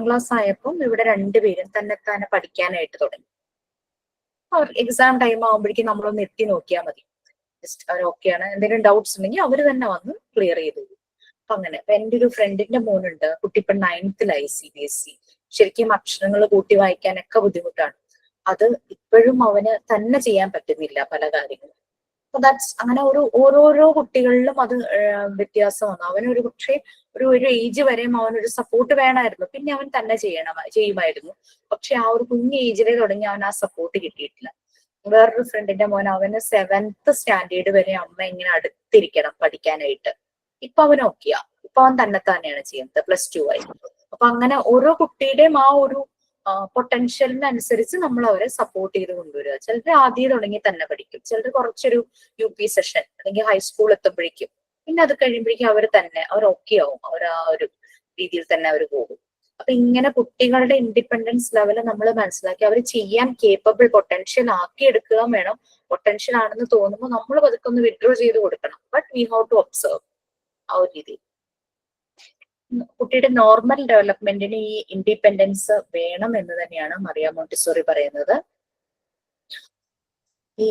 ക്ലാസ് ആയപ്പം ഇവിടെ രണ്ടുപേരും തന്നെ പഠിക്കാനായിട്ട് തുടങ്ങി. അവർ എക്സാം ടൈം ആകുമ്പോഴേക്കും നമ്മളൊന്ന് എത്തി നോക്കിയാൽ മതി. ജസ്റ്റ് അവർ ഓക്കെയാണ്, എന്തെങ്കിലും ഡൗട്ട്സ് ഉണ്ടെങ്കിൽ അവർ തന്നെ വന്ന് ക്ലിയർ ചെയ്തു. അപ്പൊ അങ്ങനെ. അപ്പൊ എന്റെ ഒരു ഫ്രണ്ടിന്റെ മോനുണ്ട്, കുട്ടിപ്പം 9th-ലായി CBSE. ശരിക്കും അക്ഷരങ്ങൾ കൂട്ടി വായിക്കാനൊക്കെ ബുദ്ധിമുട്ടാണ്. അത് ഇപ്പോഴും അവന് തന്നെ ചെയ്യാൻ പറ്റുന്നില്ല പല കാര്യങ്ങളും. അപ്പൊ ദാറ്റ്സ് അങ്ങനെ ഓരോരോ കുട്ടികളിലും അത് വ്യത്യാസമാണ്. അവനൊരു പക്ഷേ ഒരു ഏജ് വരെയും അവനൊരു സപ്പോർട്ട് വേണമായിരുന്നു, പിന്നെ അവൻ തന്നെ ചെയ്യുമായിരുന്നു. പക്ഷെ ആ ഒരു കുഞ്ഞ് ഏജിലെ തുടങ്ങി അവൻ ആ സപ്പോർട്ട് കിട്ടിയിട്ടില്ല. വേറൊരു ഫ്രണ്ടിന്റെ മോൻ, അവന് 7th സ്റ്റാൻഡേർഡ് വരെ അമ്മ ഇങ്ങനെ അടുത്തിരിക്കണം പഠിക്കാനായിട്ട്. ഇപ്പൊ അവൻ ഓക്കെയാ, ഇപ്പൊ അവൻ തന്നെയാണ് ചെയ്യുന്നത്, +2 ആയി. അപ്പൊ അങ്ങനെ ഓരോ കുട്ടിയുടെയും ആ ഒരു പൊട്ടൻഷ്യലിനനുസരിച്ച് നമ്മൾ അവരെ സപ്പോർട്ട് ചെയ്ത് കൊണ്ടുവരിക. ചിലർ ആദ്യം തുടങ്ങി തന്നെ പഠിക്കും, ചിലർ കുറച്ചൊരു UP സെഷൻ അല്ലെങ്കിൽ ഹൈസ്കൂൾ എത്തുമ്പോഴേക്കും, പിന്നെ അത് കഴിയുമ്പോഴേക്കും അവർ ഓക്കെ ആവും. അവർ ആ ഒരു രീതിയിൽ തന്നെ അവർ പോകും. അപ്പൊ ഇങ്ങനെ കുട്ടികളുടെ ഇൻഡിപെൻഡൻസ് ലെവല് നമ്മൾ മനസ്സിലാക്കി അവർ ചെയ്യാൻ കേപ്പബിൾ പൊട്ടൻഷ്യൽ ആക്കി എടുക്കുക വേണം. പൊട്ടൻഷ്യൽ ആണെന്ന് തോന്നുമ്പോൾ നമ്മൾ പതുക്കെ ഒന്ന് വിഡ്രോ ചെയ്ത് കൊടുക്കണം. But we have to observe ആ ഒരു രീതി. കുട്ടിയുടെ നോർമൽ ഡെവലപ്മെന്റിന് ഈ ഇൻഡിപെൻഡൻസ് വേണം എന്ന് തന്നെയാണ് മറിയ മോണ്ടിസോറി പറയുന്നത്. ഈ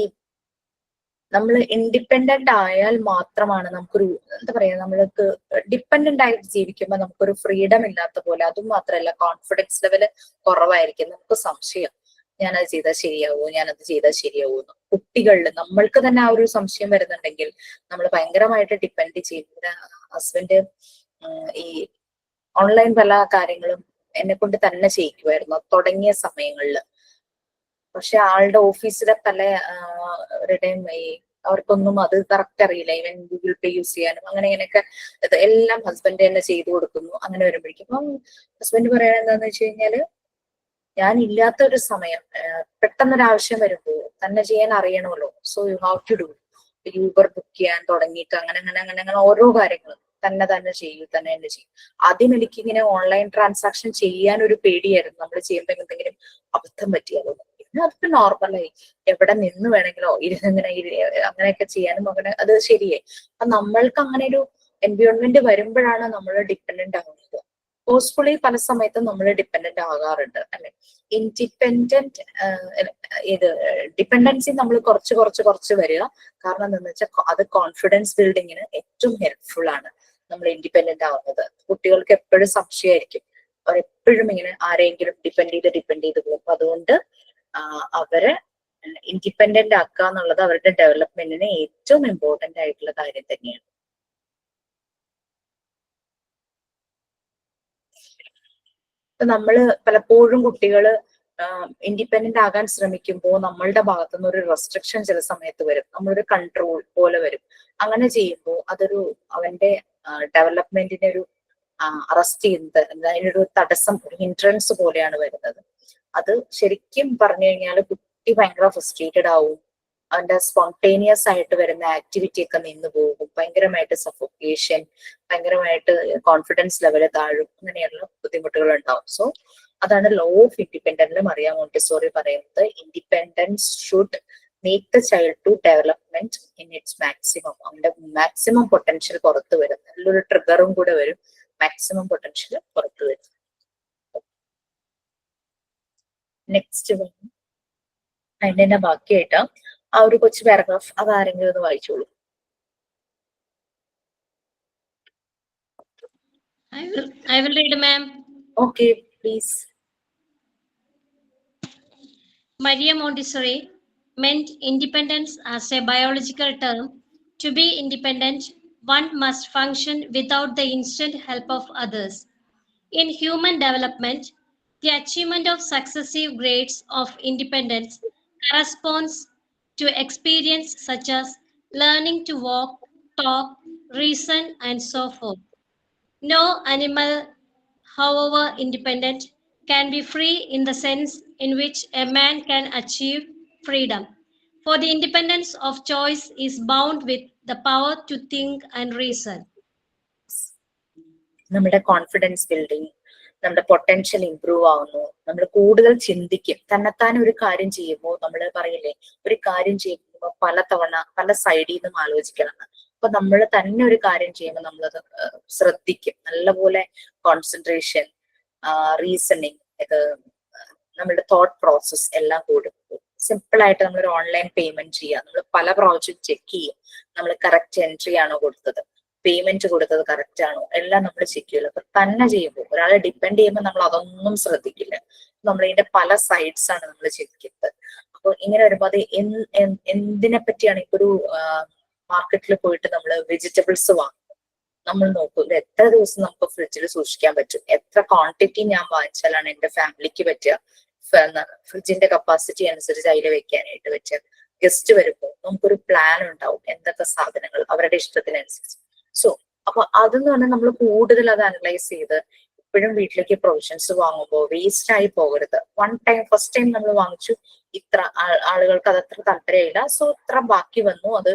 നമ്മൾ ഇൻഡിപെൻഡന്റ് ആയാൽ മാത്രമാണ് നമുക്കൊരു എന്താ പറയാ, നമ്മൾക്ക് ഡിപ്പെൻഡന്റ് ആയിട്ട് ജീവിക്കുമ്പോൾ നമുക്കൊരു ഫ്രീഡം ഇല്ലാത്ത പോലെ. അതും മാത്രമല്ല, കോൺഫിഡൻസ് ലെവല് കുറവായിരിക്കും. നമുക്ക് സംശയം, ഞാനത് ചെയ്താൽ ശരിയാവോ, ഞാനത് ചെയ്താൽ ശരിയാവോ എന്ന്. കുട്ടികളിൽ നമ്മൾക്ക് തന്നെ ആ ഒരു സംശയം വരുന്നുണ്ടെങ്കിൽ നമ്മൾ ഭയങ്കരമായിട്ട് ഡിപ്പെൻഡ് ചെയ്യുന്ന ഹസ്ബൻഡ് ഈ ഓൺലൈൻ പല കാര്യങ്ങളും എന്നെ കൊണ്ട് തന്നെ ചെയ്യിക്കുമായിരുന്നു തുടങ്ങിയ സമയങ്ങളിൽ. പക്ഷെ ആളുടെ ഓഫീസിലെ പലരുടെയും അവർക്കൊന്നും അത് കറക്റ്റ് അറിയില്ല. ഈവൻ ഗൂഗിൾ പേ യൂസ് ചെയ്യാനും അങ്ങനെ ഇങ്ങനെയൊക്കെ എല്ലാം ഹസ്ബൻഡ് തന്നെ ചെയ്തു കൊടുക്കുന്നു. അങ്ങനെ വരുമ്പോഴേക്കും അപ്പം ഹസ്ബൻഡ് പറയണത് എന്താന്ന് വെച്ച് കഴിഞ്ഞാല്, ഞാൻ ഇല്ലാത്തൊരു സമയം പെട്ടെന്നൊരാവശ്യം വരുമ്പോൾ തന്നെ ചെയ്യാൻ അറിയണമല്ലോ. So you have to do. Uber book ചെയ്യാൻ തുടങ്ങിയിട്ട് അങ്ങനെ ഓരോ കാര്യങ്ങളും തന്നെ ചെയ്യും. ആദ്യം എനിക്കിങ്ങനെ ഓൺലൈൻ ട്രാൻസാക്ഷൻ ചെയ്യാൻ ഒരു പേടിയായിരുന്നു. നമ്മൾ ചെയ്യുമ്പോൾ എന്തെങ്കിലും അബദ്ധം പറ്റിയാലോ. പിന്നെ അതൊക്കെ നോർമലായി. എവിടെ നിന്ന് വേണമെങ്കിലോ ഇരുന്നിങ്ങനെ അങ്ങനെയൊക്കെ ചെയ്യാനും അങ്ങനെ അത് ശരിയായി. അപ്പൊ നമ്മൾക്ക് അങ്ങനെ ഒരു എൻവയോൺമെന്റ് വരുമ്പോഴാണ് നമ്മൾ ഡിപ്പെൻഡന്റ് ആവുന്നത്. ഫോഴ്സ്ഫുള്ളി പല സമയത്തും നമ്മൾ ഡിപ്പെൻഡന്റ് ആകാറുണ്ട് അല്ലെ. ഇൻഡിപെൻഡന്റ് ഡിപ്പെൻഡൻസി നമ്മൾ കുറച്ച് വരിക. കാരണം എന്താണെന്ന് വെച്ചാൽ അത് കോൺഫിഡൻസ് ബിൽഡിങ്ങിന് ഏറ്റവും ഹെൽപ്ഫുൾ ആണ് നമ്മൾ ഇൻഡിപെൻഡന്റ് ആവുന്നത്. കുട്ടികൾക്ക് എപ്പോഴും സംശയമായിരിക്കും, അവർ എപ്പോഴും ഇങ്ങനെ ആരെങ്കിലും ഡിപ്പെൻഡ് ചെയ്ത് പോകും. അപ്പൊ അതുകൊണ്ട് അവരെ ഇൻഡിപെൻഡന്റ് ആക്കുക എന്നുള്ളത് അവരുടെ ഡെവലപ്മെന്റിന് ഏറ്റവും ഇമ്പോർട്ടന്റ് ആയിട്ടുള്ള കാര്യം തന്നെയാണ്. ഇപ്പൊ നമ്മള് പലപ്പോഴും കുട്ടികള് ഇൻഡിപെൻഡന്റ് ആകാൻ ശ്രമിക്കുമ്പോൾ നമ്മളുടെ ഭാഗത്തുനിന്ന് ഒരു റെസ്ട്രിക്ഷൻ ചില സമയത്ത് വരും, നമ്മളൊരു കൺട്രോൾ പോലെ വരും. അങ്ങനെ ചെയ്യുമ്പോൾ അതൊരു അവന്റെ ഡെവലപ്മെന്റിനെ ഒരു അറസ്റ്റ് ചെയ്യുന്നത്, അതിനൊരു തടസ്സം, ഒരു ഹിൻട്രൻസ് പോലെയാണ് വരുന്നത്. അത് ശരിക്കും പറഞ്ഞു കഴിഞ്ഞാൽ കുട്ടി ഭയങ്കര ഫ്രസ്ട്രേറ്റഡ് ആവും. അവന്റെ സ്പോണ്ടേനിയസ് ആയിട്ട് വരുന്ന ആക്ടിവിറ്റി ഒക്കെ നിന്ന് പോകും. ഭയങ്കരമായിട്ട് സഫോക്കേഷൻ, ഭയങ്കരമായിട്ട് കോൺഫിഡൻസ് ലെവല് താഴും. അങ്ങനെയുള്ള ബുദ്ധിമുട്ടുകൾ ഉണ്ടാവും. സോ അതാണ് ലോ ഓഫ് ഇൻഡിപെൻഡൻസിൽ മറിയ മോണ്ടിസോറി പറയുന്നത്. Independence should make the child to development in its maximum. അവന്റെ മാക്സിമം പൊട്ടൻഷ്യൽ പുറത്തു വരും. നല്ലൊരു ട്രിഗറും കൂടെ വരും, മാക്സിമം പൊട്ടൻഷ്യൽ പുറത്തു വരും. നെക്സ്റ്റ് അതിന്റെ തന്നെ ബാക്കിയായിട്ട് ആ ഒരു കൊച്ചു പാരഗ്രാഫ് അത് ആരെങ്കിലും ഒന്ന് വായിച്ചോളൂ. I will read, ma'am. Okay, please. Maria Montessori meant independence as a biological term. To be independent, one must function without the instant help of others. In human development, the achievement of successive grades of independence corresponds to experience such as learning to walk, talk, reason, and so forth. No animal, however independent, can be free in the sense in which a man can achieve freedom. For the independence of choice is bound with the power to think and reason. നമ്മുടെ confidence building, നമ്മുടെ potential improve ആവുന്നു. നമ്മൾ കൂടുതൽ ചിന്തിക്കും. തന്നെത്താൻ ഒരു കാര്യം ചെയ്യുമ്പോൾ നമ്മൾ പറയില്ലേ, ഒരു കാര്യം ചെയ്യുമ്പോൾ പല തവണ പല സൈഡിൽ നിന്നും ആലോചിക്കണം. അപ്പൊ നമ്മൾ തന്നെ ഒരു കാര്യം ചെയ്യുമ്പോൾ നമ്മളത് ശ്രദ്ധിക്കും. നല്ലപോലെ കോൺസെൻട്രേഷൻ, റീസണിങ്, ഇത് നമ്മുടെ തോട്ട് പ്രോസസ് എല്ലാം കൂടും. സിമ്പിൾ ആയിട്ട് നമ്മളൊരു ഓൺലൈൻ പേയ്മെന്റ് ചെയ്യാം. നമ്മൾ പല പ്രാവശ്യം ചെക്ക് ചെയ്യും, നമ്മൾ കറക്റ്റ് എൻട്രി ആണോ കൊടുത്തത്, പേയ്മെന്റ് കൊടുത്തത് കറക്റ്റ് ആണോ, എല്ലാം നമ്മൾ ചെക്ക് ചെയ്യുമല്ലോ. അപ്പൊ തന്നെ ചെയ്യുമ്പോൾ, ഒരാളെ ഡിപ്പെൻഡ് ചെയ്യുമ്പോൾ നമ്മൾ അതൊന്നും ശ്രദ്ധിക്കില്ല. നമ്മൾ ഇതിന്റെ പല സൈഡ്സ് ആണ് നമ്മൾ ചിന്തിക്കുന്നത്. അപ്പൊ ഇങ്ങനെ വരുമ്പോൾ അത് എന്തിനെ പറ്റിയാണ് ഇപ്പൊ ഒരു മാർക്കറ്റിൽ പോയിട്ട് നമ്മൾ വെജിറ്റബിൾസ് വാങ്ങും, നമ്മൾ നോക്കും ഇത് എത്ര ദിവസം നമുക്ക് ഫ്രിഡ്ജിൽ സൂക്ഷിക്കാൻ പറ്റും, എത്ര ക്വാണ്ടിറ്റി ഞാൻ വാങ്ങിച്ചാലാണ് എന്റെ ഫാമിലിക്ക് പറ്റുക, ഫ്രിഡ്ജിന്റെ കപ്പാസിറ്റി അനുസരിച്ച് അതിൽ വെക്കാനായിട്ട് പറ്റുക. ഗസ്റ്റ് വരുമ്പോൾ നമുക്കൊരു പ്ലാൻ ഉണ്ടാവും, എന്തൊക്കെ സാധനങ്ങൾ അവരുടെ ഇഷ്ടത്തിനനുസരിച്ച്. സോ അപ്പൊ അതെന്ന് പറഞ്ഞാൽ നമ്മൾ കൂടുതൽ അത് അനലൈസ് ചെയ്ത് ഇപ്പോഴും വീട്ടിലേക്ക് പ്രൊവിഷൻസ് വാങ്ങുമ്പോൾ വേസ്റ്റ് ആയി പോകരുത്. ഫസ്റ്റ് ടൈം നമ്മൾ വാങ്ങിച്ചു, ഇത്ര ആളുകൾക്ക് അത് അത്ര താല്പര്യമില്ല, സോ ഇത്ര ബാക്കി വന്നു, അത്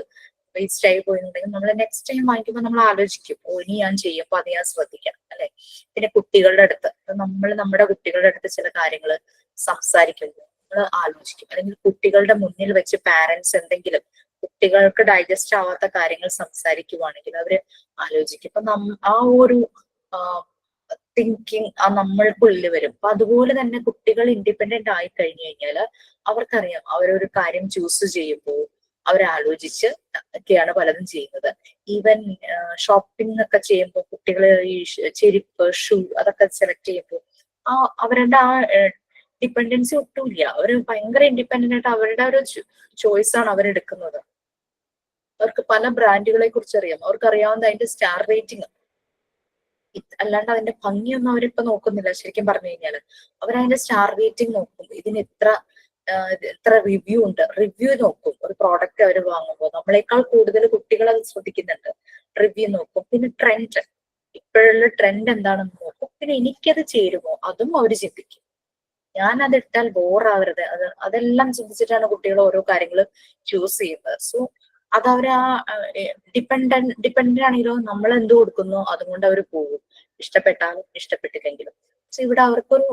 വേസ്റ്റ് ആയി പോയിട്ടുണ്ടെങ്കിൽ നമ്മൾ നെക്സ്റ്റ് ടൈം വാങ്ങിക്കുമ്പോൾ നമ്മൾ ആലോചിക്കും, ഓ ഇനി ഞാൻ ചെയ്യുമ്പോൾ അത് ഞാൻ ശ്രദ്ധിക്കണം, അല്ലെ. പിന്നെ കുട്ടികളുടെ അടുത്ത് നമ്മൾ നമ്മുടെ കുട്ടികളുടെ അടുത്ത് ചില കാര്യങ്ങൾ സംസാരിക്കുമ്പോൾ നമ്മൾ ആലോചിക്കും. അല്ലെങ്കിൽ കുട്ടികളുടെ മുന്നിൽ വെച്ച് പാരന്റ്സ് എന്തെങ്കിലും കുട്ടികൾക്ക് ഡൈജസ്റ്റ് ആവാത്ത കാര്യങ്ങൾ സംസാരിക്കുവാണെങ്കിൽ അവര് ആലോചിക്കും. അപ്പൊ ആ ഒരു തിങ്കിങ് നമ്മൾക്കുള്ളിൽ വരും. അപ്പൊ അതുപോലെ തന്നെ കുട്ടികൾ ഇൻഡിപെൻഡന്റ് ആയി കഴിഞ്ഞു കഴിഞ്ഞാല് അവർക്കറിയാം, അവരൊരു കാര്യം ചൂസ് ചെയ്യുമ്പോൾ അവരാലോചിച്ച് ഒക്കെയാണ് പലതും ചെയ്യുന്നത്. ഈവൻ ഷോപ്പിംഗ് ഒക്കെ ചെയ്യുമ്പോൾ കുട്ടികൾ ഈ ചെരുപ്പ്, ഷൂ അതൊക്കെ സെലക്ട് ചെയ്യുമ്പോൾ അവരുടെ ആ ഡിപ്പെൻഡൻസി ഒട്ടുമില്ല. അവര് ഭയങ്കര ഇൻഡിപെൻഡന്റ് ആയിട്ട് അവരുടെ ഒരു ചോയ്സ് ആണ് അവരെടുക്കുന്നത്. അവർക്ക് പല ബ്രാൻഡുകളെ കുറിച്ച് അറിയാം, അവർക്ക് അറിയാവുന്ന അതിന്റെ സ്റ്റാർ റേറ്റിംഗ്, അല്ലാണ്ട് അതിന്റെ ഭംഗിയൊന്നും അവരിപ്പോ നോക്കുന്നില്ല. ശരിക്കും പറഞ്ഞു കഴിഞ്ഞാല് അവരതിന്റെ സ്റ്റാർ റേറ്റിംഗ് നോക്കും, ഇതിന് എത്ര റിവ്യൂ ഉണ്ട്, റിവ്യൂ നോക്കും. ഒരു പ്രോഡക്റ്റ് അവർ വാങ്ങുമ്പോൾ നമ്മളെക്കാൾ കൂടുതൽ കുട്ടികൾ അത് ശ്രദ്ധിക്കുന്നുണ്ട്, റിവ്യൂ നോക്കും. പിന്നെ ട്രെൻഡ്, ഇപ്പോഴുള്ള ട്രെൻഡ് എന്താണെന്ന് നോക്കും. പിന്നെ എനിക്കത് ചേരുമോ അതും അവർ ചിന്തിക്കും. ഞാൻ അത് ഇട്ടാൽ ബോറാവരുത്, അതെല്ലാം ചിന്തിച്ചിട്ടാണ് കുട്ടികൾ ഓരോ കാര്യങ്ങൾ ചൂസ് ചെയ്യുന്നത്. സോ അത് അവർ ആ ഡിപ്പെൻഡന്റ് ആണെങ്കിലോ നമ്മൾ എന്ത് കൊടുക്കുന്നു അതുകൊണ്ട് അവർ പോകും, ഇഷ്ടപ്പെട്ടാലും ഇഷ്ടപ്പെട്ടില്ലെങ്കിലും. പക്ഷെ ഇവിടെ അവർക്കൊരു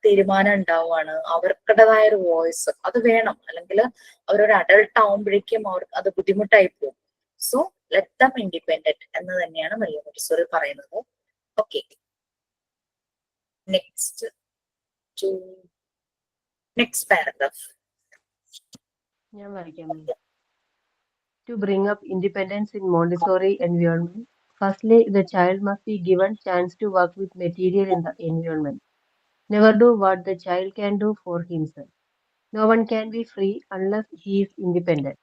തീരുമാനം ഉണ്ടാവുകയാണ്, അവർക്കടേതായ ഒരു വോയിസ് അത് വേണം. അല്ലെങ്കിൽ അവരൊരു അഡൾട്ട് ആവുമ്പോഴേക്കും അത് ബുദ്ധിമുട്ടായി പോകും. സോ ലെറ്റ് ദം ഇൻഡിപെൻഡന്റ് എന്ന് തന്നെയാണ് മരിയ മോണ്ടിസോറി പറയുന്നത്. ഓക്കെ, നെക്സ്റ്റ് പാരഗ്രാഫ് ഞാൻ വായിക്കാം. To bring up independence in Montessori environment, firstly, the child must be given chance to work with material in the environment. Never do what the child can do for himself. No one can be free unless he is independent.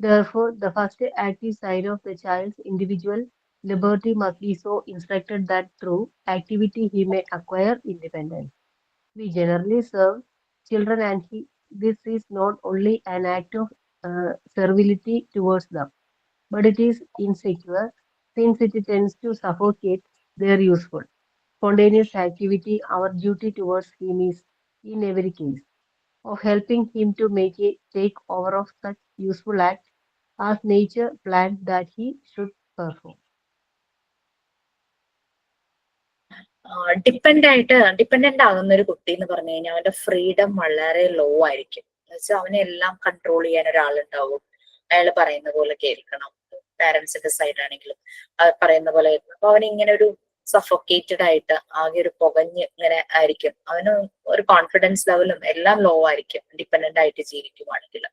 Therefore, the first active side of the child's individual liberty must be so instructed that through activity he may acquire independence. We generally serve children, and this is not only an act of servility towards them, but it is insecure since it tends to suffocate their useful, spontaneous activity. Our duty towards him is, in every case, of helping him to make a takeover of such useful act as nature planned that he should perform. Dependent ആകുന്ന ഒരു കുട്ടി എന്ന് പറഞ്ഞു കഴിഞ്ഞാൽ അവന്റെ freedom വളരെ law ആയിരിക്കും. എന്നുവെച്ചാൽ അവനെ എല്ലാം കൺട്രോൾ ചെയ്യാൻ ഒരാളുണ്ടാവും, അയാൾ പറയുന്ന പോലെ കേൾക്കണം. പാരന്റ്സിന്റെ സൈഡ് ആണെങ്കിലും അത് പറയുന്ന പോലെ കേൾക്കണം. അപ്പൊ അവൻ ഇങ്ങനെ ഒരു സഫോക്കേറ്റഡ് ആയിട്ട് ആകെ ഒരു പുകഞ്ഞ് ഇങ്ങനെ ആയിരിക്കും. അവന് ഒരു കോൺഫിഡൻസ് ലെവലും എല്ലാം ലോ ആയിരിക്കും ഇൻഡിപെൻഡന്റ് ആയിട്ട് ജീവിക്കുവാണെങ്കിൽ.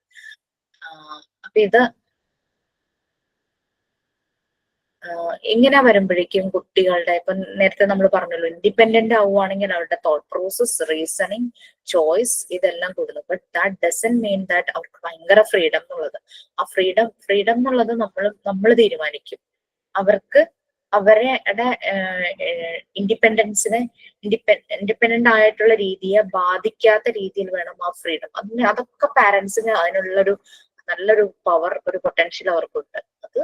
അപ്പൊ ഇത് ഇങ്ങനെ വരുമ്പോഴേക്കും കുട്ടികളുടെ ഇപ്പൊ നേരത്തെ നമ്മൾ പറഞ്ഞല്ലോ, ഇൻഡിപെൻഡന്റ് ആവുകയാണെങ്കിൽ അവരുടെ തോട്ട് പ്രോസസ്, റീസണിങ്, ചോയ്സ് ഇതെല്ലാം കൂടുന്നു. But that doesn't mean that അവർക്ക് ഭയങ്കര ഫ്രീഡം എന്നുള്ളത്. ആ ഫ്രീഡം എന്നുള്ളത് നമ്മൾ തീരുമാനിക്കും. അവർക്ക് അവരുടെ ഇൻഡിപെൻഡൻസിനെ ഇൻഡിപെൻഡന്റ് ആയിട്ടുള്ള രീതിയെ ബാധിക്കാത്ത രീതിയിൽ വേണം ആ ഫ്രീഡം. അതൊക്കെ പാരന്റ്സിന് അതിനുള്ളൊരു നല്ലൊരു പവർ, ഒരു പൊട്ടൻഷ്യൽ അവർക്കുണ്ട്. അത്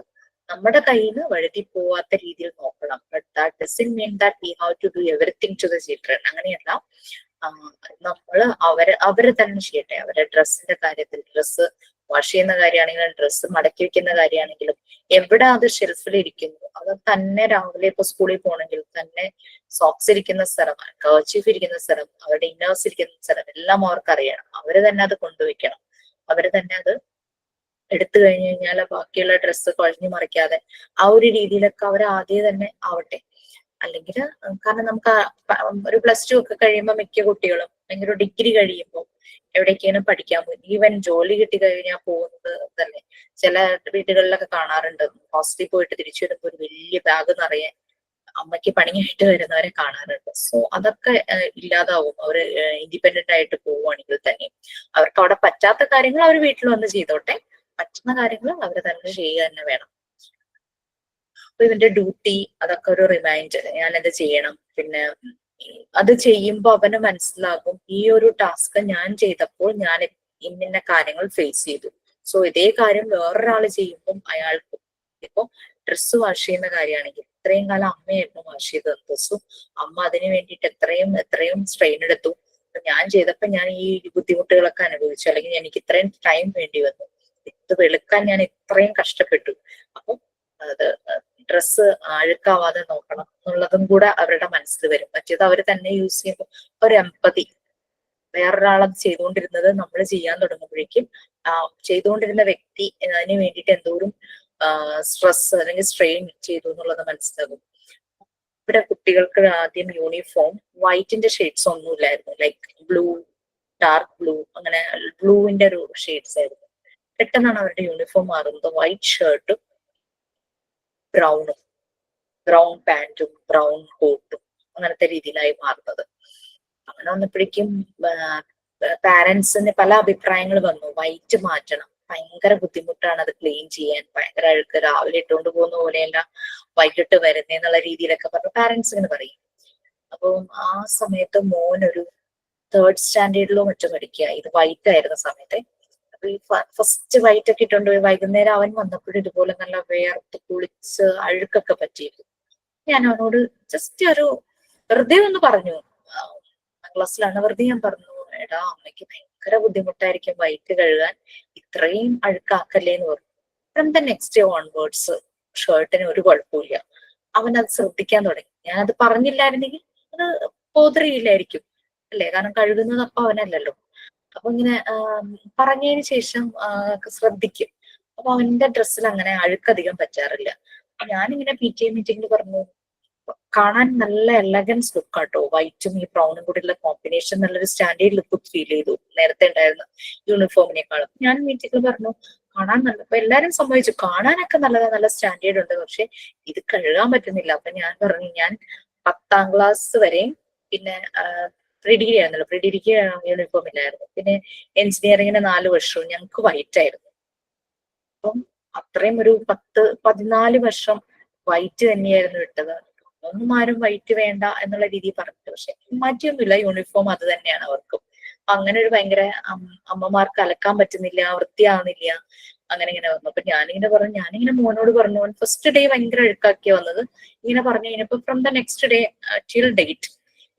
നമ്മുടെ കയ്യിൽ നിന്ന് വഴുതി പോവാത്ത രീതിയിൽ നോക്കണം. But that doesn't mean that we have to do everything to the children. അങ്ങനെയല്ല, നമ്മള് അവര് തന്നെ ചെയ്യട്ടെ. അവരുടെ ഡ്രസ്സിന്റെ കാര്യത്തിൽ, ഡ്രസ്സ് വാഷ് ചെയ്യുന്ന കാര്യമാണെങ്കിലും ഡ്രസ്സ് മടക്കി വെക്കുന്ന കാര്യമാണെങ്കിലും എവിടെ അത് ഷെൽഫിൽ ഇരിക്കുന്നു അത് തന്നെ രാവിലെ ഇപ്പൊ സ്കൂളിൽ പോകണമെങ്കിൽ തന്നെ സോക്സ് ഇരിക്കുന്ന സ്ഥലം, കർച്ചീഫ് ഇരിക്കുന്ന സ്ഥലം, അവരുടെ ഇന്നേഴ്സ് ഇരിക്കുന്ന സ്ഥലം എല്ലാം അവർക്ക് അറിയണം. അവര് തന്നെ അത് കൊണ്ടുവയ്ക്കണം. അവര് തന്നെ അത് എടുത്തു കഴിഞ്ഞു കഴിഞ്ഞാൽ ബാക്കിയുള്ള ഡ്രസ്സ് കുഴഞ്ഞു മറിക്കാതെ ആ ഒരു രീതിയിലൊക്കെ അവർ ആദ്യം തന്നെ ആവട്ടെ. അല്ലെങ്കിൽ കാരണം നമുക്ക് ഒരു +2 ഒക്കെ കഴിയുമ്പോൾ മിക്ക കുട്ടികളും ഭയങ്കര ഡിഗ്രി കഴിയുമ്പോൾ എവിടേക്കാണ് പഠിക്കാൻ പോകുന്നത്, ഈവൻ ജോലി കിട്ടി കഴിഞ്ഞാൽ പോകുന്നത് തന്നെ. ചില വീടുകളിലൊക്കെ കാണാറുണ്ട്, ഹോസ്റ്റലിൽ പോയിട്ട് തിരിച്ചു വരുമ്പോൾ ഒരു വലിയ ബാഗ് നിറയെ അമ്മയ്ക്ക് പണിയായിട്ട് വരുന്നവരെ കാണാറുണ്ട്. സോ അതൊക്കെ ഇല്ലാതാവും അവര് ഇൻഡിപെൻഡന്റ് ആയിട്ട് പോവുകയാണെങ്കിൽ തന്നെ. അവർക്ക് അവിടെ പറ്റാത്ത കാര്യങ്ങൾ അവർ വീട്ടിൽ വന്ന് ചെയ്തോട്ടെ, പറ്റുന്ന കാര്യങ്ങൾ അവർ തന്നെ ചെയ്യുക തന്നെ വേണം. അപ്പൊ ഇതിന്റെ ഡ്യൂട്ടി അതൊക്കെ ഒരു റിമൈൻഡർ, ഞാനത് ചെയ്യണം. പിന്നെ അത് ചെയ്യുമ്പോൾ അവന് മനസ്സിലാകും ഈ ഒരു ടാസ്ക് ഞാൻ ചെയ്തപ്പോൾ ഞാൻ ഇന്ന കാര്യങ്ങൾ ഫേസ് ചെയ്തു. സോ ഇതേ കാര്യം വേറൊരാൾ ചെയ്യുമ്പോൾ അയാൾക്ക് ഇപ്പൊ ഡ്രസ്സ് വാഷ് ചെയ്യുന്ന കാര്യമാണെങ്കിൽ ഇത്രയും കാലം അമ്മയായിരുന്നു വാഷ് ചെയ്തത് ഡ്രസ്സും, അമ്മ അതിന് വേണ്ടിയിട്ട് എത്രയും സ്ട്രെയിൻ എടുത്തു. ഞാൻ ചെയ്തപ്പോ ഞാൻ ഈ ബുദ്ധിമുട്ടുകളൊക്കെ അനുഭവിച്ചു, അല്ലെങ്കിൽ എനിക്ക് ഇത്രയും ടൈം വേണ്ടി വന്നു, ഇത് വെളുക്കാൻ ഞാൻ ഇത്രയും കഷ്ടപ്പെട്ടു. അപ്പൊ അത് ഡ്രസ്സ് അഴുക്കാവാതെ നോക്കണം എന്നുള്ളതും കൂടെ അവരുടെ മനസ്സിൽ വരും. മറ്റേത് അവർ തന്നെ യൂസ് ചെയ്യുമ്പോൾ ഒരു എമ്പതി, വേറൊരാളത് ചെയ്തുകൊണ്ടിരുന്നത് നമ്മൾ ചെയ്യാൻ തുടങ്ങുമ്പോഴേക്കും ചെയ്തുകൊണ്ടിരുന്ന വ്യക്തി അതിന് വേണ്ടിയിട്ട് എന്തോരം സ്ട്രെസ് അല്ലെങ്കിൽ സ്ട്രെയിൻ ചെയ്തു എന്നുള്ളത് മനസ്സിലാകും. ഇവിടെ കുട്ടികൾക്ക് ആദ്യം യൂണിഫോം വൈറ്റിന്റെ ഷെയ്ഡ്സ് ഒന്നുമില്ലായിരുന്നു, ലൈക്ക് ബ്ലൂ, ഡാർക്ക് ബ്ലൂ, അങ്ങനെ ബ്ലൂവിന്റെ ഒരു ഷെയ്ഡ്സ് ആയിരുന്നു. പെട്ടെന്നാണ് അവരുടെ യൂണിഫോം മാറുന്നത് വൈറ്റ് ഷർട്ടും ബ്രൗൺ പാന്റും ബ്രൗൺ കോട്ടും അങ്ങനത്തെ രീതിയിലായി മാറുന്നത്. അങ്ങനെ വന്നപ്പോഴേക്കും പാരന്റ്സിന് പല അഭിപ്രായങ്ങൾ വന്നു. വൈറ്റ് മാറ്റണം, ഭയങ്കര ബുദ്ധിമുട്ടാണ് അത് ക്ലീൻ ചെയ്യാൻ, ഭയങ്കര അഴുക്ക്, രാവിലെ ഇട്ടുകൊണ്ട് പോകുന്ന പോലെയല്ല വൈകിട്ട് വരുന്നേന്നുള്ള രീതിയിലൊക്കെ പറഞ്ഞു പാരന്റ്സ് ഇങ്ങനെ പറയും. അപ്പം ആ സമയത്ത് മോനൊരു 3rd സ്റ്റാൻഡേർഡിലോ മറ്റോ പഠിക്കുക, ഇത് വൈറ്റ് ആയിരുന്ന സമയത്ത്. അപ്പൊ ഈ ഫസ്റ്റ് വൈറ്റ് ഒക്കെ ഇട്ടുകൊണ്ട് പോയി വൈകുന്നേരം അവൻ വന്നപ്പോഴും ഇതുപോലെ നല്ല വേർത്ത് കുളിച്ച് അഴുക്കൊക്കെ പറ്റിയിരുന്നു. ഞാൻ അവനോട് ജസ്റ്റ് ഒരു വെറുതെ ഒന്ന് പറഞ്ഞു, ക്ലാസ്സിലാണ്, വെറുതെ ഞാൻ പറഞ്ഞു, എടാ അമ്മയ്ക്ക് ഭയങ്കര ബുദ്ധിമുട്ടായിരിക്കും വൈറ്റ് കഴുകാൻ, ഇത്രയും അഴുക്കാക്കല്ലേ എന്ന് പറഞ്ഞു. From the next day onwards ഷർട്ടിന് ഒരു കുഴപ്പമില്ല, അവൻ അത് ശ്രദ്ധിക്കാൻ തുടങ്ങി. ഞാനത് പറഞ്ഞില്ലായിരുന്നെങ്കിൽ അത് പോതറിയില്ലായിരിക്കും അല്ലേ, കാരണം കഴുകുന്നത് അപ്പൊ അവനല്ലല്ലോ. അപ്പൊ ഇങ്ങനെ പറഞ്ഞതിന് ശേഷം ശ്രദ്ധിക്കും. അപ്പൊ അവന്റെ ഡ്രസ്സിൽ അങ്ങനെ അഴുക്കധികം പറ്റാറില്ല. ഞാനിങ്ങനെ PTA മീറ്റിംഗിൽ പറഞ്ഞു, കാണാൻ നല്ല എലഗൻസ് ലുക്ക് ആട്ടോ, വൈറ്റും ഈ ബ്രൗണും കൂടെ ഉള്ള കോമ്പിനേഷൻ നല്ലൊരു സ്റ്റാൻഡേർഡ് ലുക്ക് ഫീൽ ചെയ്തു നേരത്തെ ഉണ്ടായിരുന്ന യൂണിഫോമിനേക്കാളും. ഞാൻ മീറ്റിംഗിൽ പറഞ്ഞു കാണാൻ നല്ല, അപ്പൊ എല്ലാരും സമ്മതിച്ചു കാണാനൊക്കെ നല്ലതാ, നല്ല സ്റ്റാൻഡേർഡ് ഉണ്ട്, പക്ഷെ ഇത് കഴുകാൻ പറ്റുന്നില്ല. അപ്പൊ ഞാൻ പറഞ്ഞു, ഞാൻ 10ാം ക്ലാസ് വരെയും പിന്നെ പ്രീഡിഗ്രി ആയിരുന്നല്ലോ, പ്രീഡിഗ്രിക്ക് യൂണിഫോം ഇല്ലായിരുന്നു, പിന്നെ എഞ്ചിനീയറിംഗിന് 4 വർഷവും ഞങ്ങൾക്ക് വൈറ്റ് ആയിരുന്നു. അപ്പം അത്രയും ഒരു 14 വർഷം വൈറ്റ് തന്നെയായിരുന്നു ഇട്ടത്. ഒന്നും ആരും വൈറ്റ് വേണ്ട എന്നുള്ള രീതിയിൽ പറഞ്ഞിട്ട്, പക്ഷെ മാറ്റിയൊന്നുമില്ല, യൂണിഫോം അത് തന്നെയാണ് അവർക്കും. അങ്ങനെ ഒരു ഭയങ്കര അമ്മമാർക്ക് അലക്കാൻ പറ്റുന്നില്ല, വൃത്തിയാവുന്നില്ല, അങ്ങനെ ഇങ്ങനെ വന്നു. അപ്പൊ ഞാനിങ്ങനെ മോനോട് പറഞ്ഞു, ഫസ്റ്റ് ഡേ ഭയങ്കര അഴുക്കാക്കിയ വന്നത്, ഇങ്ങനെ പറഞ്ഞു കഴിഞ്ഞപ്പോ from the next day till date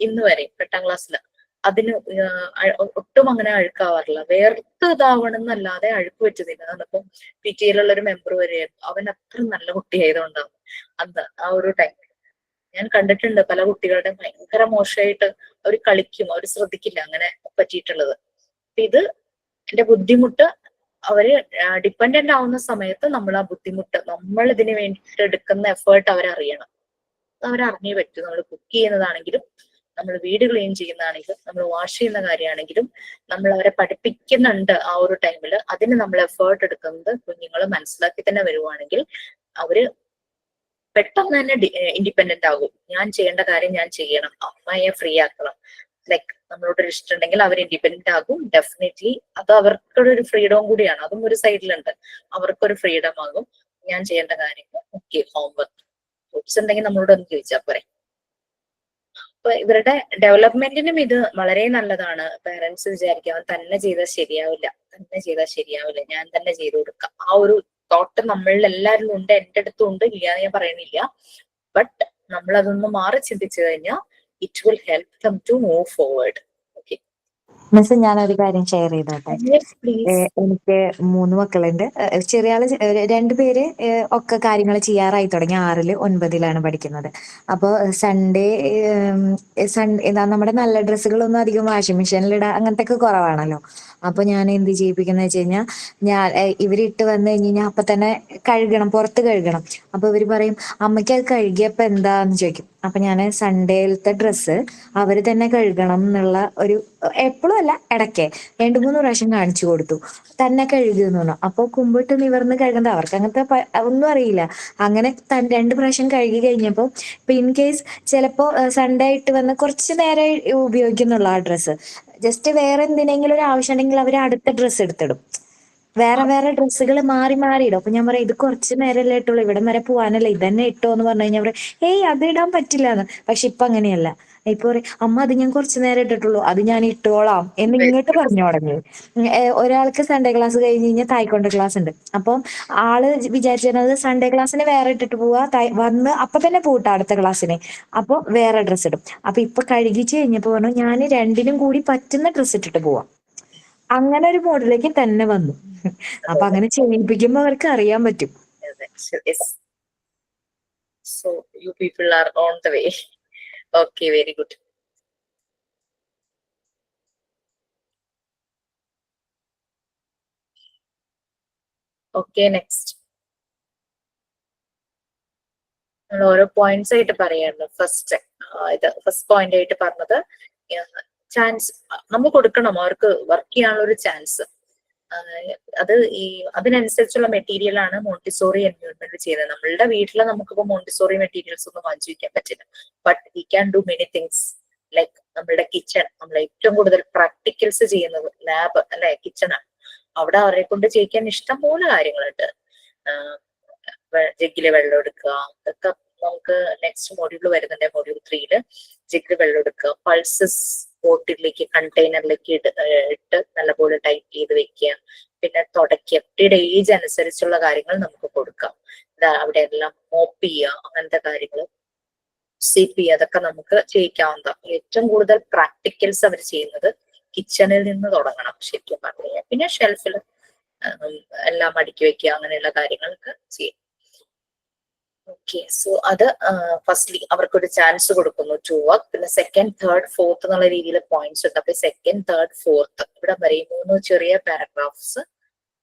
ഇന്ന് വരെ 8ാം ക്ലാസ്സിൽ അതിന് ഒട്ടും അങ്ങനെ അഴുക്കാവാറില്ല. വേർത്ത് ഇതാവണമെന്നല്ലാതെ അഴുക്ക് പറ്റുന്നില്ല. അതപ്പോ PTA ഒരു മെമ്പർ വരെ, അവൻ അത്ര നല്ല കുട്ടിയായതുകൊണ്ടാണ് അന്ന് ആ ഒരു ടൈം ഞാൻ കണ്ടിട്ടുണ്ട് പല കുട്ടികളുടെ ഭയങ്കര മോശമായിട്ട് അവർ കളിക്കും, അവർ ശ്രദ്ധിക്കില്ല, അങ്ങനെ പറ്റിയിട്ടുള്ളത്. ഇത് എന്റെ ബുദ്ധിമുട്ട് അവര് ഡിപ്പെൻഡന്റ് ആവുന്ന സമയത്ത് നമ്മൾ ആ ബുദ്ധിമുട്ട്, നമ്മൾ ഇതിന് വേണ്ടിയിട്ട് എടുക്കുന്ന എഫേർട്ട് അവരറിയണം. അവരറിഞ്ഞേ പറ്റൂ. നമ്മൾ കുക്ക് ചെയ്യുന്നതാണെങ്കിലും, നമ്മൾ വീട് ക്ലീൻ ചെയ്യുന്നതാണെങ്കിലും, നമ്മൾ വാഷ് ചെയ്യുന്ന കാര്യമാണെങ്കിലും, നമ്മൾ അവരെ പഠിപ്പിക്കുന്നുണ്ട് ആ ഒരു ടൈമിൽ, അതിന് നമ്മൾ എഫേർട്ട് എടുക്കുന്നത് കുഞ്ഞുങ്ങൾ മനസ്സിലാക്കി തന്നെ വരുവാണെങ്കിൽ അവര് പെട്ടെന്ന് തന്നെ ഇൻഡിപെൻഡന്റ് ആകും. ഞാൻ ചെയ്യേണ്ട കാര്യം ഞാൻ ചെയ്യണം, അമ്മയെ ഫ്രീ ആക്കണം. ലൈക്ക് നമ്മളോടൊരു ഇഷ്ടം ഉണ്ടെങ്കിൽ അവർ ഇൻഡിപെൻഡന്റ് ആകും. ഡെഫിനറ്റ്ലി അത് അവർക്കൊരു ഫ്രീഡവും കൂടിയാണ്. അതും ഒരു സൈഡിലുണ്ട്. അവർക്കൊരു ഫ്രീഡം ആകും. ഞാൻ ചെയ്യേണ്ട കാര്യങ്ങൾ ഓക്കെ, ഹോംവർക്ക് ഡൗട്ട്സ് ഉണ്ടെങ്കിൽ നമ്മളോട് ഒന്ന് ചോദിച്ചാൽ പോരെ. അപ്പൊ ഇവരുടെ ഡെവലപ്മെന്റിനും ഇത് വളരെ നല്ലതാണ്. പേരൻസ് വിചാരിക്കുക അവൻ തന്നെ ചെയ്താൽ ശരിയാവില്ല, ഞാൻ തന്നെ ചെയ്തു കൊടുക്കാം. ആ ഒരു തോട്ട് നമ്മളിൽ എല്ലാവരിലും ഉണ്ട്, എൻ്റെ അടുത്തും ഉണ്ട്, ഇല്ലാന്ന് ഞാൻ പറയുന്നില്ല. ബട്ട് നമ്മൾ അതൊന്ന് മാറി ചിന്തിച്ചു കഴിഞ്ഞാൽ it will help them to move forward. Okay miss, ഞാനൊരു കാര്യം ഷെയർ ചെയ്തോട്ടെ. എനിക്ക് 3 മക്കളുണ്ട്. ചെറിയ ആള് 2 പേര് ഒക്കെ കാര്യങ്ങൾ ചെയ്യാറായി തുടങ്ങി. 6-ല് 9-ലാണ് പഠിക്കുന്നത്. അപ്പോൾ സൺഡേ നമ്മുടെ നല്ല ഡ്രസ്സുകളൊന്നും അധികം വാഷിംഗ് മെഷീനിൽ ഇടാൻ അങ്ങനത്തെ ഒക്കെ കുറവാണല്ലോ. അപ്പൊ ഞാൻ എന്ത് ചെയ്യിപ്പിക്കുന്ന വെച്ച് കഴിഞ്ഞാൽ, ഞാൻ ഇവരിട്ട് വന്നു കഴിഞ്ഞാൽ അപ്പൊ തന്നെ കഴുകണം, പുറത്ത് കഴുകണം. അപ്പൊ ഇവര് പറയും അമ്മയ്ക്ക് അത് കഴുകിയപ്പോ എന്താന്ന് ചോദിക്കും. അപ്പൊ ഞാൻ സൺഡേയിലത്തെ ഡ്രസ്സ് അവര് തന്നെ കഴുകണം എന്നുള്ള ഒരു, എപ്പോഴും അല്ല ഇടയ്ക്ക് 2-3 പ്രാവശ്യം കാണിച്ചു കൊടുത്തു. തന്നെ കഴുകുന്നു പറഞ്ഞു. അപ്പൊ കുമ്പിട്ട് നിവർന്ന് കഴുകണ്ട, അവർക്ക് അങ്ങനത്തെ ഒന്നും അറിയില്ല. അങ്ങനെ 2 പ്രാവശ്യം കഴുകി കഴിഞ്ഞപ്പോ ഇപ്പൊ ഇൻ കേസ് ചിലപ്പോ സൺഡേ ആയിട്ട് വന്ന് കുറച്ച് നേരം ഉപയോഗിക്കുന്നുള്ളൂ ആ ഡ്രസ്സ്. ജസ്റ്റ് വേറെ എന്തിനെങ്കിലും ഒരു ആവശ്യം ഉണ്ടെങ്കിൽ അവർ അടുത്ത ഡ്രസ്സ് എടുത്തിടും. വേറെ ഡ്രസ്സുകൾ മാറി ഇടും. അപ്പൊ ഞാൻ പറയാം ഇത് കുറച്ച് നേരമല്ലേ ഇട്ടുള്ളൂ, ഇവിടെ വരെ പോവാനല്ലേ, ഇതന്നെ ഇട്ടോ എന്ന് പറഞ്ഞു കഴിഞ്ഞാൽ ഏയ് അത് ഇടാൻ പറ്റില്ല എന്ന്. പക്ഷെ ഇപ്പൊ അങ്ങനെയല്ല. ഇപ്പൊ പറയും അമ്മ അത് ഞാൻ കുറച്ച് നേരം ഇട്ടിട്ടുള്ളൂ, അത് ഞാൻ ഇട്ടോളാം എന്ന് ഇങ്ങോട്ട് പറഞ്ഞു തുടങ്ങി. ഒരാൾക്ക് സൺഡേ ക്ലാസ് കഴിഞ്ഞ് കഴിഞ്ഞാൽ തായ്ക്കൊണ്ട ക്ലാസ് ഉണ്ട്. അപ്പം ആള് വിചാരിച്ചിരുന്നത് സൺഡേ ക്ലാസ്സിന് വേറെ ഇട്ടിട്ട് പോവാ, വന്ന് അപ്പൊ തന്നെ പോട്ടാ അടുത്ത ക്ലാസ്സിന്. അപ്പൊ വേറെ ഡ്രസ്സ് ഇടും. അപ്പൊ ഇപ്പൊ കഴുകിച്ച് കഴിഞ്ഞപ്പോ പറഞ്ഞു ഞാൻ 2-നും കൂടി പറ്റുന്ന ഡ്രസ്സ് ഇട്ടിട്ട് പോവാം. അങ്ങനെ ഒരു മോഡിലേക്ക് തന്നെ വന്നു. അപ്പൊ അങ്ങനെ ചെയ്യിപ്പിക്കുമ്പോ അവർക്ക് അറിയാൻ പറ്റും. So you people are on the way. Okay, very good. Okay, next. നമ്മൾ ഓരോ പോയിന്റ്സ് ആയിട്ട് പറയാറുണ്ട്. ഫസ്റ്റ് പോയിന്റ് ആയിട്ട് പറഞ്ഞത് ചാൻസ് നമ്മൾ കൊടുക്കണം അവർക്ക് വർക്ക് ചെയ്യാനുള്ള ഒരു ചാൻസ്. അതിനനുസരിച്ചുള്ള മെറ്റീരിയൽ ആണ് മോണ്ടിസോറി എൻവയോൺമെന്റ് ചെയ്യുന്നത്. നമ്മളുടെ വീട്ടിൽ നമുക്കിപ്പോ മോണ്ടിസോറി മെറ്റീരിയൽസ് ഒന്നും വാങ്ങിച്ചു വയ്ക്കാൻ പറ്റില്ല. But we can do many things. Like നമ്മളുടെ കിച്ചൺ, നമ്മൾ ഏറ്റവും കൂടുതൽ പ്രാക്ടിക്കൽസ് ചെയ്യുന്നത് ലാബ് അല്ലെ, കിച്ചണാണ്. അവിടെ അവരെ കൊണ്ട് ചെയ്യിക്കാൻ ഇഷ്ടം പോലെ കാര്യങ്ങളുണ്ട്. ജഗ്ഗില് വെള്ളം എടുക്കുക, അതൊക്കെ നമുക്ക് നെക്സ്റ്റ് മോഡ്യൂൾ വരുന്നുണ്ട്. മോഡ്യൂൾ 3-ല് ജഗ്ഗില് വെള്ളം എടുക്കുക, പൾസസ് ബോട്ടിലേക്ക് കണ്ടെയ്നറിലേക്ക് ഇട്ട് നല്ലപോലെ ടൈറ്റ് ചെയ്ത് വെക്കുക, പിന്നെ തുടയ്ക്കുക. കുട്ടിയുടെ ഏജ് അനുസരിച്ചുള്ള കാര്യങ്ങൾ നമുക്ക് കൊടുക്കാം. അവിടെ എല്ലാം മോപ്പ് ചെയ്യുക, അങ്ങനത്തെ കാര്യങ്ങൾ, സ്വീപ്പ് ചെയ്യുക, അതൊക്കെ നമുക്ക് ചെയ്യിക്കാവുന്നതാണ്. ഏറ്റവും കൂടുതൽ പ്രാക്ടിക്കൽസ് അവർ ചെയ്യുന്നത് കിച്ചണിൽ നിന്ന് തുടങ്ങണം ശരിക്കും പറഞ്ഞു കഴിഞ്ഞാൽ. പിന്നെ ഷെൽഫിൽ എല്ലാം അടുക്കി വെക്കുക, അങ്ങനെയുള്ള കാര്യങ്ങളൊക്കെ ചെയ്യും. ഓക്കെ, സോ അത് ഫസ്റ്റ്ലി അവർക്കൊരു ചാൻസ് കൊടുക്കുന്നു ടു വർക്ക്. പിന്നെ സെക്കൻഡ്, തേർഡ്, ഫോർത്ത് എന്നുള്ള രീതിയിൽ പോയിന്റ്സ് ഉണ്ട്. അപ്പൊ സെക്കൻഡ്, തേർഡ്, ഫോർത്ത് ഇവിടെ വരെ 3 ചെറിയ പാരഗ്രാഫ്സ്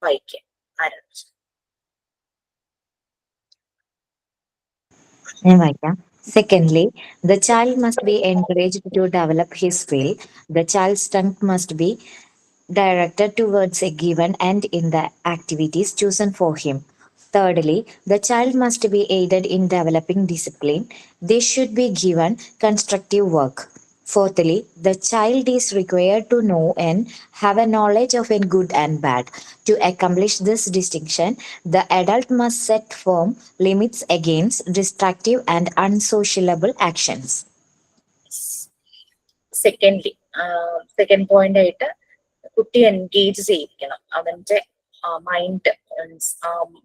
വായിക്കാം. ആരംഭിച്ചു. ഞാൻ വായിക്കാം. Secondly, the child must be encouraged to develop his skill. The child's strength must be directed towards a given end in the activities chosen for him. Thirdly, the child must be aided in developing discipline. They should be given constructive work. Fourthly, the child is required to know and have a knowledge of a good and bad. To accomplish this distinction, the adult must set firm limits against destructive and unsociable actions. Second point ആയിട്ട് കുട്ടി engage ചെയ്യിക്കണം. അവന്റെ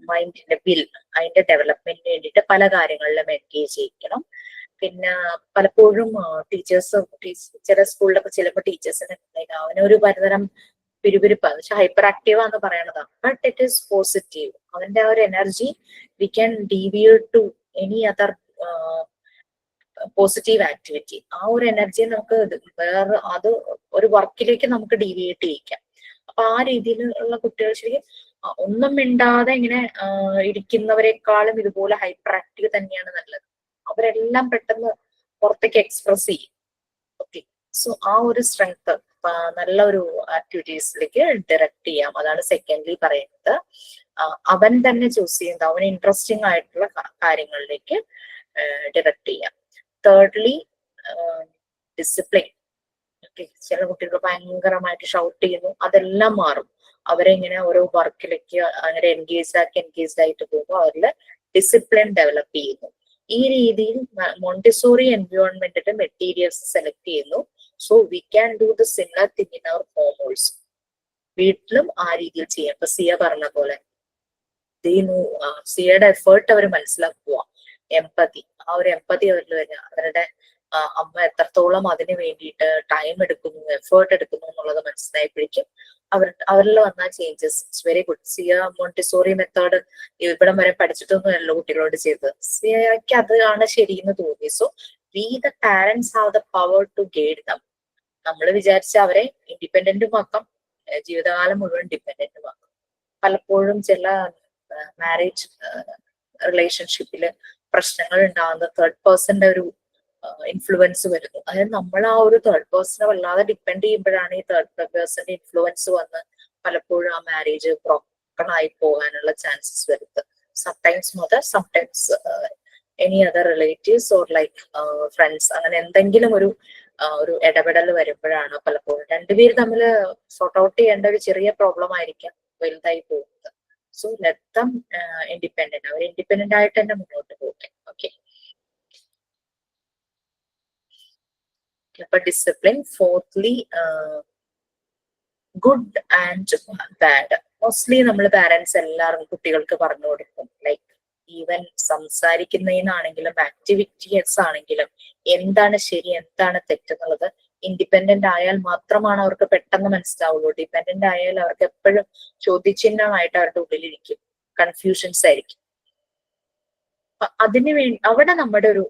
മൈൻഡിന്റെ bill, അതിന്റെ ഡെവലപ്മെന്റിന് വേണ്ടിയിട്ട് പല കാര്യങ്ങളിലും engage ചെയ്യിക്കണം. പിന്നെ പലപ്പോഴും teachers ചില സ്കൂളിലൊക്കെ ചിലപ്പോൾ ടീച്ചേഴ്സിന് അവനൊരു പലതരം പിരിപിരിപ്പാണ്, പക്ഷെ ഹൈപ്പർ ആക്റ്റീവ് എന്ന് പറയണതാണ്. But it is positive. അവന്റെ ആ ഒരു energy we can deviate to any other positive activity. ആ ഒരു എനർജി നമുക്ക് വേറെ അത് ഒരു വർക്കിലേക്ക് നമുക്ക് ഡീവിയേറ്റ് ചെയ്യിക്കാം. അപ്പൊ ആ രീതിയിലുള്ള കുട്ടികൾ ശരിക്കും ഒന്നും മിണ്ടാതെ ഇങ്ങനെ ഇരിക്കുന്നവരെക്കാളും ഇതുപോലെ ഹൈപ്പർ ആക്റ്റീവ് തന്നെയാണ് നല്ലത്. അവരെല്ലാം പെട്ടെന്ന് പുറത്തേക്ക് എക്സ്പ്രസ് ചെയ്യും. ഓക്കെ, സോ ആ ഒരു സ്ട്രെങ്ത് നല്ല ഒരു ആക്ടിവിറ്റീസിലേക്ക് ഡയറക്റ്റ് ചെയ്യാം. അതാണ് സെക്കൻഡ്ലി പറയുന്നത്. അവൻ തന്നെ ചൂസ് ചെയ്യുന്നത് അവന് ഇൻട്രസ്റ്റിംഗ് ആയിട്ടുള്ള കാര്യങ്ങളിലേക്ക് ഡയറക്റ്റ് ചെയ്യാം. Thirdly discipline. ഓക്കെ, ചില കുട്ടികൾ ഭയങ്കരമായിട്ട് ഷൗട്ട് ചെയ്യുന്നു, അതെല്ലാം മാറും. അവരെ ഇങ്ങനെ ഓരോ വർക്കിലേക്ക് അങ്ങനെ എൻഗേജ്ഡ് ആയിട്ട് പോകുമ്പോൾ അവരിൽ ഡിസിപ്ലിൻ ഡെവലപ്പ് ചെയ്യുന്നു. ഈ രീതിയിൽ മോണ്ടിസോറി എൻവയോൺമെന്റിന്റെ മെറ്റീരിയൽസ് സെലക്ട് ചെയ്യുന്നു. So we can do the similar thing in our home also. വീട്ടിലും ആ രീതിയിൽ ചെയ്യാം. ഇപ്പൊ സിയ പറഞ്ഞ പോലെ സിയയുടെ എഫേർട്ട് അവർ മനസ്സിലാക്കുക. എംപതി, ആ ഒരു എംപതി അവരിൽ വരിക. അവരുടെ അമ്മ എത്രത്തോളം അതിന് വേണ്ടിയിട്ട് ടൈം എടുക്കുന്നു, എഫേർട്ട് എടുക്കുന്നു എന്നുള്ളത് മനസ്സിലായപ്പോഴേക്കും അവരിൽ വന്ന changes it's very good. Siya Montessori method ഇവിടം വരെ പഠിച്ചിട്ടൊന്നുമല്ലോ കുട്ടികളോട് ചെയ്തത്. സിയയ്ക്ക് അതാണ് ശരിയെന്ന് തോന്നി. So we the parents have the power to guide them. നമ്മൾ വിചാരിച്ച അവരെ ഇൻഡിപെൻഡന്റും ആക്കാം, ജീവിതകാലം മുഴുവൻ ഡിപെൻഡന്റും ആക്കാം. പലപ്പോഴും ചില മാരേജ് റിലേഷൻഷിപ്പില് പ്രശ്നങ്ങൾ ഉണ്ടാകുന്ന തേർഡ് പേഴ്സന്റെ ഒരു ഇൻഫ്ലുവൻസ് വരുന്നു. അതായത് നമ്മൾ ആ ഒരു തേർഡ് പേഴ്സണെ വല്ലാതെ ഡിപ്പെൻഡ് ചെയ്യുമ്പോഴാണ് ഈ തേർഡ് പേഴ്സന്റെ ഇൻഫ്ലുവൻസ് വന്ന് പലപ്പോഴും ആ മാരേജ് ബ്രോക്കൺ ആയി പോകാനുള്ള ചാൻസസ് വരുന്നത്. Sometimes mother, sometimes any other relatives or like friends, അങ്ങനെ എന്തെങ്കിലും ഒരു ഇടപെടൽ വരുമ്പോഴാണ് പലപ്പോഴും രണ്ടുപേര് തമ്മിൽ സോർട്ട് ഔട്ട് ചെയ്യേണ്ട ഒരു ചെറിയ പ്രോബ്ലം ആയിരിക്കാം വലുതായി പോകുന്നത്. സോ ലെറ്റ് ദം ഇൻഡിപെൻഡന്റ്, അവർ ഇൻഡിപെൻഡന്റ് ആയിട്ട് തന്നെ മുന്നോട്ട് പോകട്ടെ. ഓക്കെ, അപ്പൊ discipline. Fourth good and bad. Mostly നമ്മൾ പാരന്റ്സ് എല്ലാവരും കുട്ടികൾക്ക് പറഞ്ഞു കൊടുക്കും. ലൈക്ക് ഈവൻ സംസാരിക്കുന്നതിനാണെങ്കിലും ആക്ടിവിറ്റീസ് ആണെങ്കിലും എന്താണ് ശരി എന്താണ് തെറ്റെന്നുള്ളത് ഇൻഡിപെൻഡന്റ് ആയാൽ മാത്രമാണ് അവർക്ക് പെട്ടെന്ന് മനസ്സിലാവുള്ളൂ. ഡിപെൻഡന്റ് ആയാൽ അവർക്ക് എപ്പോഴും ചോദ്യചിഹ്നമായിട്ട് അവരുടെ ഉള്ളിലിരിക്കും, കൺഫ്യൂഷൻസ് ആയിരിക്കും. അതിന് വേണ്ടി അവിടെ നമ്മുടെ ഒരു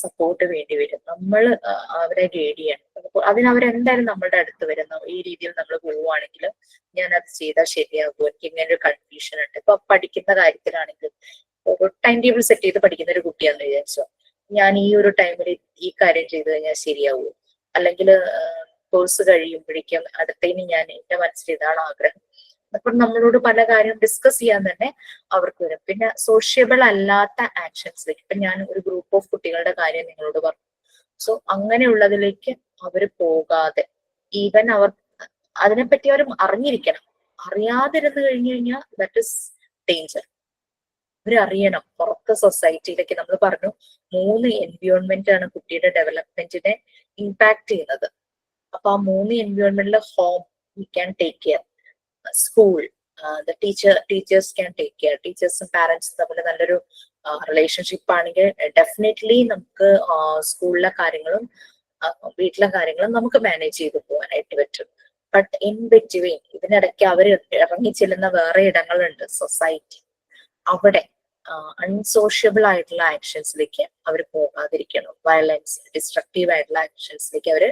സപ്പോർട്ട് വേണ്ടി വരും. നമ്മൾ അവരെ ഗൈഡ് ചെയ്യണം. അതിനവരെന്തായാലും നമ്മളുടെ അടുത്ത് വരുന്ന ഈ രീതിയിൽ നമ്മൾ പോവുകയാണെങ്കിൽ ഞാൻ അത് ചെയ്താൽ ശരിയാകും, എനിക്ക് ഇങ്ങനെ ഒരു കൺഫ്യൂഷൻ ഉണ്ട്. ഇപ്പൊ പഠിക്കുന്ന കാര്യത്തിലാണെങ്കിൽ ഒരു ടൈം ടേബിൾ സെറ്റ് ചെയ്ത് പഠിക്കുന്ന ഒരു കുട്ടിയാണെന്ന് വിചാരിച്ചോ, ഞാൻ ഈ ഒരു ടൈമിൽ ഈ കാര്യം ചെയ്തു കഴിഞ്ഞാൽ ശരിയാവൂ, അല്ലെങ്കിൽ കോഴ്സ് കഴിയുമ്പോഴേക്കും അടുത്തതിന് ഞാൻ എന്റെ മനസ്സിൽ ഇതാണ് ആഗ്രഹം. അപ്പൊ നമ്മളോട് പല കാര്യം ഡിസ്കസ് ചെയ്യാൻ തന്നെ അവർക്ക് വരും. പിന്നെ സോഷ്യബിൾ അല്ലാത്ത ആക്ഷൻസിലേക്ക്, ഇപ്പൊ ഞാൻ ഒരു ഗ്രൂപ്പ് ഓഫ് കുട്ടികളുടെ കാര്യം നിങ്ങളോട് പറഞ്ഞു. സോ അങ്ങനെയുള്ളതിലേക്ക് അവർ പോകാതെ, ഈവൻ അവർ അതിനെപ്പറ്റി അവർ അറിഞ്ഞിരിക്കണം. അറിയാതിരുന്നു കഴിഞ്ഞു കഴിഞ്ഞാൽ ദാറ്റ് ഇസ് ഡേഞ്ചർ. അവരറിയണം പുറത്തെ സൊസൈറ്റിയിലേക്ക്. നമ്മൾ പറഞ്ഞു 3 എൻവയോൺമെന്റ് ആണ് കുട്ടിയുടെ ഡെവലപ്മെന്റിനെ ഇമ്പാക്ട് ചെയ്യുന്നത്. അപ്പൊ ആ 3 എൻവയോൺമെന്റിലെ home we can take care, school the teachers can take care. ടീച്ചേഴ്സും പാരന്റ്സും തമ്മിൽ നല്ലൊരു റിലേഷൻഷിപ്പ് ആണെങ്കിൽ ഡെഫിനറ്റ്ലി നമുക്ക് സ്കൂളിലെ കാര്യങ്ങളും വീട്ടിലെ കാര്യങ്ങളും നമുക്ക് മാനേജ് ചെയ്ത് പോകാനായിട്ട് പറ്റും. ബട്ട് ഇൻ ബിറ്റ്വീൻ ഇതിനിടയ്ക്ക് അവർ ഇറങ്ങി ചെല്ലുന്ന വേറെ ഇടങ്ങളുണ്ട്, സൊസൈറ്റി. അവിടെ അൺസോഷ്യബിൾ ആയിട്ടുള്ള ആക്ഷൻസിലേക്ക് അവർ പോകാതിരിക്കണം. വയലൻസ്, ഡിസ്ട്രക്റ്റീവ് ആയിട്ടുള്ള ആക്ഷൻസിലേക്ക് അവർ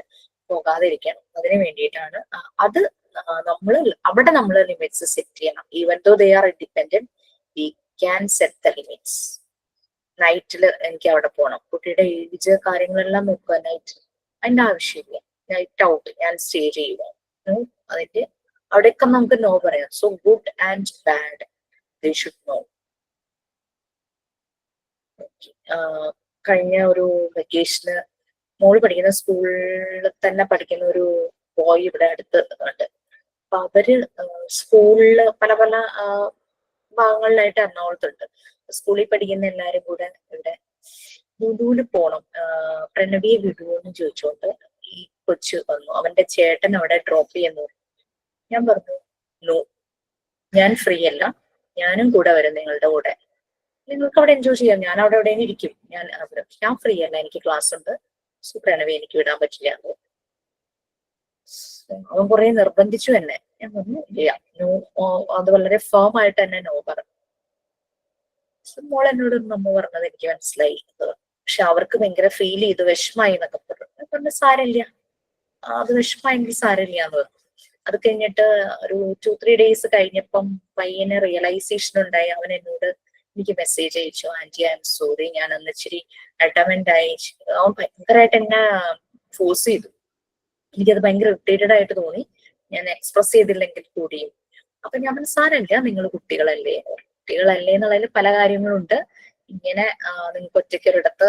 പോകാതിരിക്കണം. അതിന് വേണ്ടിയിട്ടാണ് അത് അവിടെ നമ്മൾ ലിമിറ്റ്സ് സെറ്റ് ചെയ്യണം. Even though they are independent, we can set the limits. നൈറ്റിൽ എനിക്ക് അവിടെ പോകണം, കുട്ടിയുടെ ഏജ് കാര്യങ്ങളെല്ലാം നോക്കുക. നൈറ്റ് അതിന്റെ ആവശ്യമില്ല. നൈറ്റ് ഔട്ട് ഞാൻ സ്റ്റേ ചെയ്യുക, അതിന്റെ അവിടെയൊക്കെ നമുക്ക് നോ പറയാം. So good and bad they should know. കഴിഞ്ഞ ഒരു വെക്കേഷന് മോള് പഠിക്കുന്ന സ്കൂളിൽ തന്നെ പഠിക്കുന്ന ഒരു ബോയ് ഇവിടെ അടുത്ത് ഉണ്ട്. അപ്പൊ അവര് സ്കൂളില് പല പല ഭാഗങ്ങളിലായിട്ട് എറണാകുളത്തുണ്ട്. സ്കൂളിൽ പഠിക്കുന്ന എല്ലാരും കൂടെ ഇവിടെ ലുലുവില് പോണം, പ്രണവിയെ വിടുവോന്ന് ചോദിച്ചോണ്ട് ഈ കൊച്ചു വന്നു. അവന്റെ ചേട്ടൻ അവിടെ ഡ്രോപ്പ് ചെയ്യുന്നു. ഞാൻ പറഞ്ഞു നോ, ഞാൻ ഫ്രീ അല്ല, ഞാനും കൂടെ വരും നിങ്ങളുടെ കൂടെ, നിങ്ങൾക്ക് അവിടെ എൻജോയ് ചെയ്യാം, ഞാൻ അവിടെ എവിടെയും ഇരിക്കും, ഞാൻ ഫ്രീ അല്ല, എനിക്ക് ക്ലാസ് ഉണ്ട്, സോ പ്രണവി എനിക്ക് വിടാൻ പറ്റില്ല. അവൻ കുറെ നിർബന്ധിച്ചു എന്നെ. ഞാൻ പറഞ്ഞു ഇല്ല, നോ. അത് വളരെ ഫേം ആയിട്ട് തന്നെ നോ പറഞ്ഞു. മോൾ എന്നോട് നമ്മ പറഞ്ഞത് എനിക്ക് മനസ്സിലായി, പക്ഷെ അവർക്ക് ഭയങ്കര ഫീൽ ചെയ്തു, വിഷമായി എന്നൊക്കെ പറഞ്ഞു. സാരമില്ല, അത് വിഷമായെങ്കിൽ സാരമില്ല എന്ന് പറഞ്ഞു. അത് കഴിഞ്ഞിട്ട് ഒരു 2-3 days കഴിഞ്ഞപ്പം പയ്യന് റിയലൈസേഷൻ ഉണ്ടായി. അവൻ എന്നോട് എനിക്ക് മെസ്സേജ് അയച്ചു, ആന്റി ഐ എം സോറി, ഞാൻ അന്ന് ഇച്ചിരി അഡമന്റ് ആയി. അവൻ ഭയങ്കരമായിട്ട് എന്നെ ഫോഴ്സ് ചെയ്തു. എനിക്കത് ഭയങ്കര ഇറിറ്റേറ്റഡ് ആയിട്ട് തോന്നി, ഞാൻ എക്സ്പ്രസ് ചെയ്തില്ലെങ്കിൽ കൂടിയും. അപ്പൊ ഞാൻ സാരമില്ല, നിങ്ങൾ കുട്ടികളല്ലേ എന്നുള്ളതിൽ പല കാര്യങ്ങളുണ്ട്. ഇങ്ങനെ നിങ്ങൾക്ക് ഒറ്റയ്ക്കൊരിടത്ത്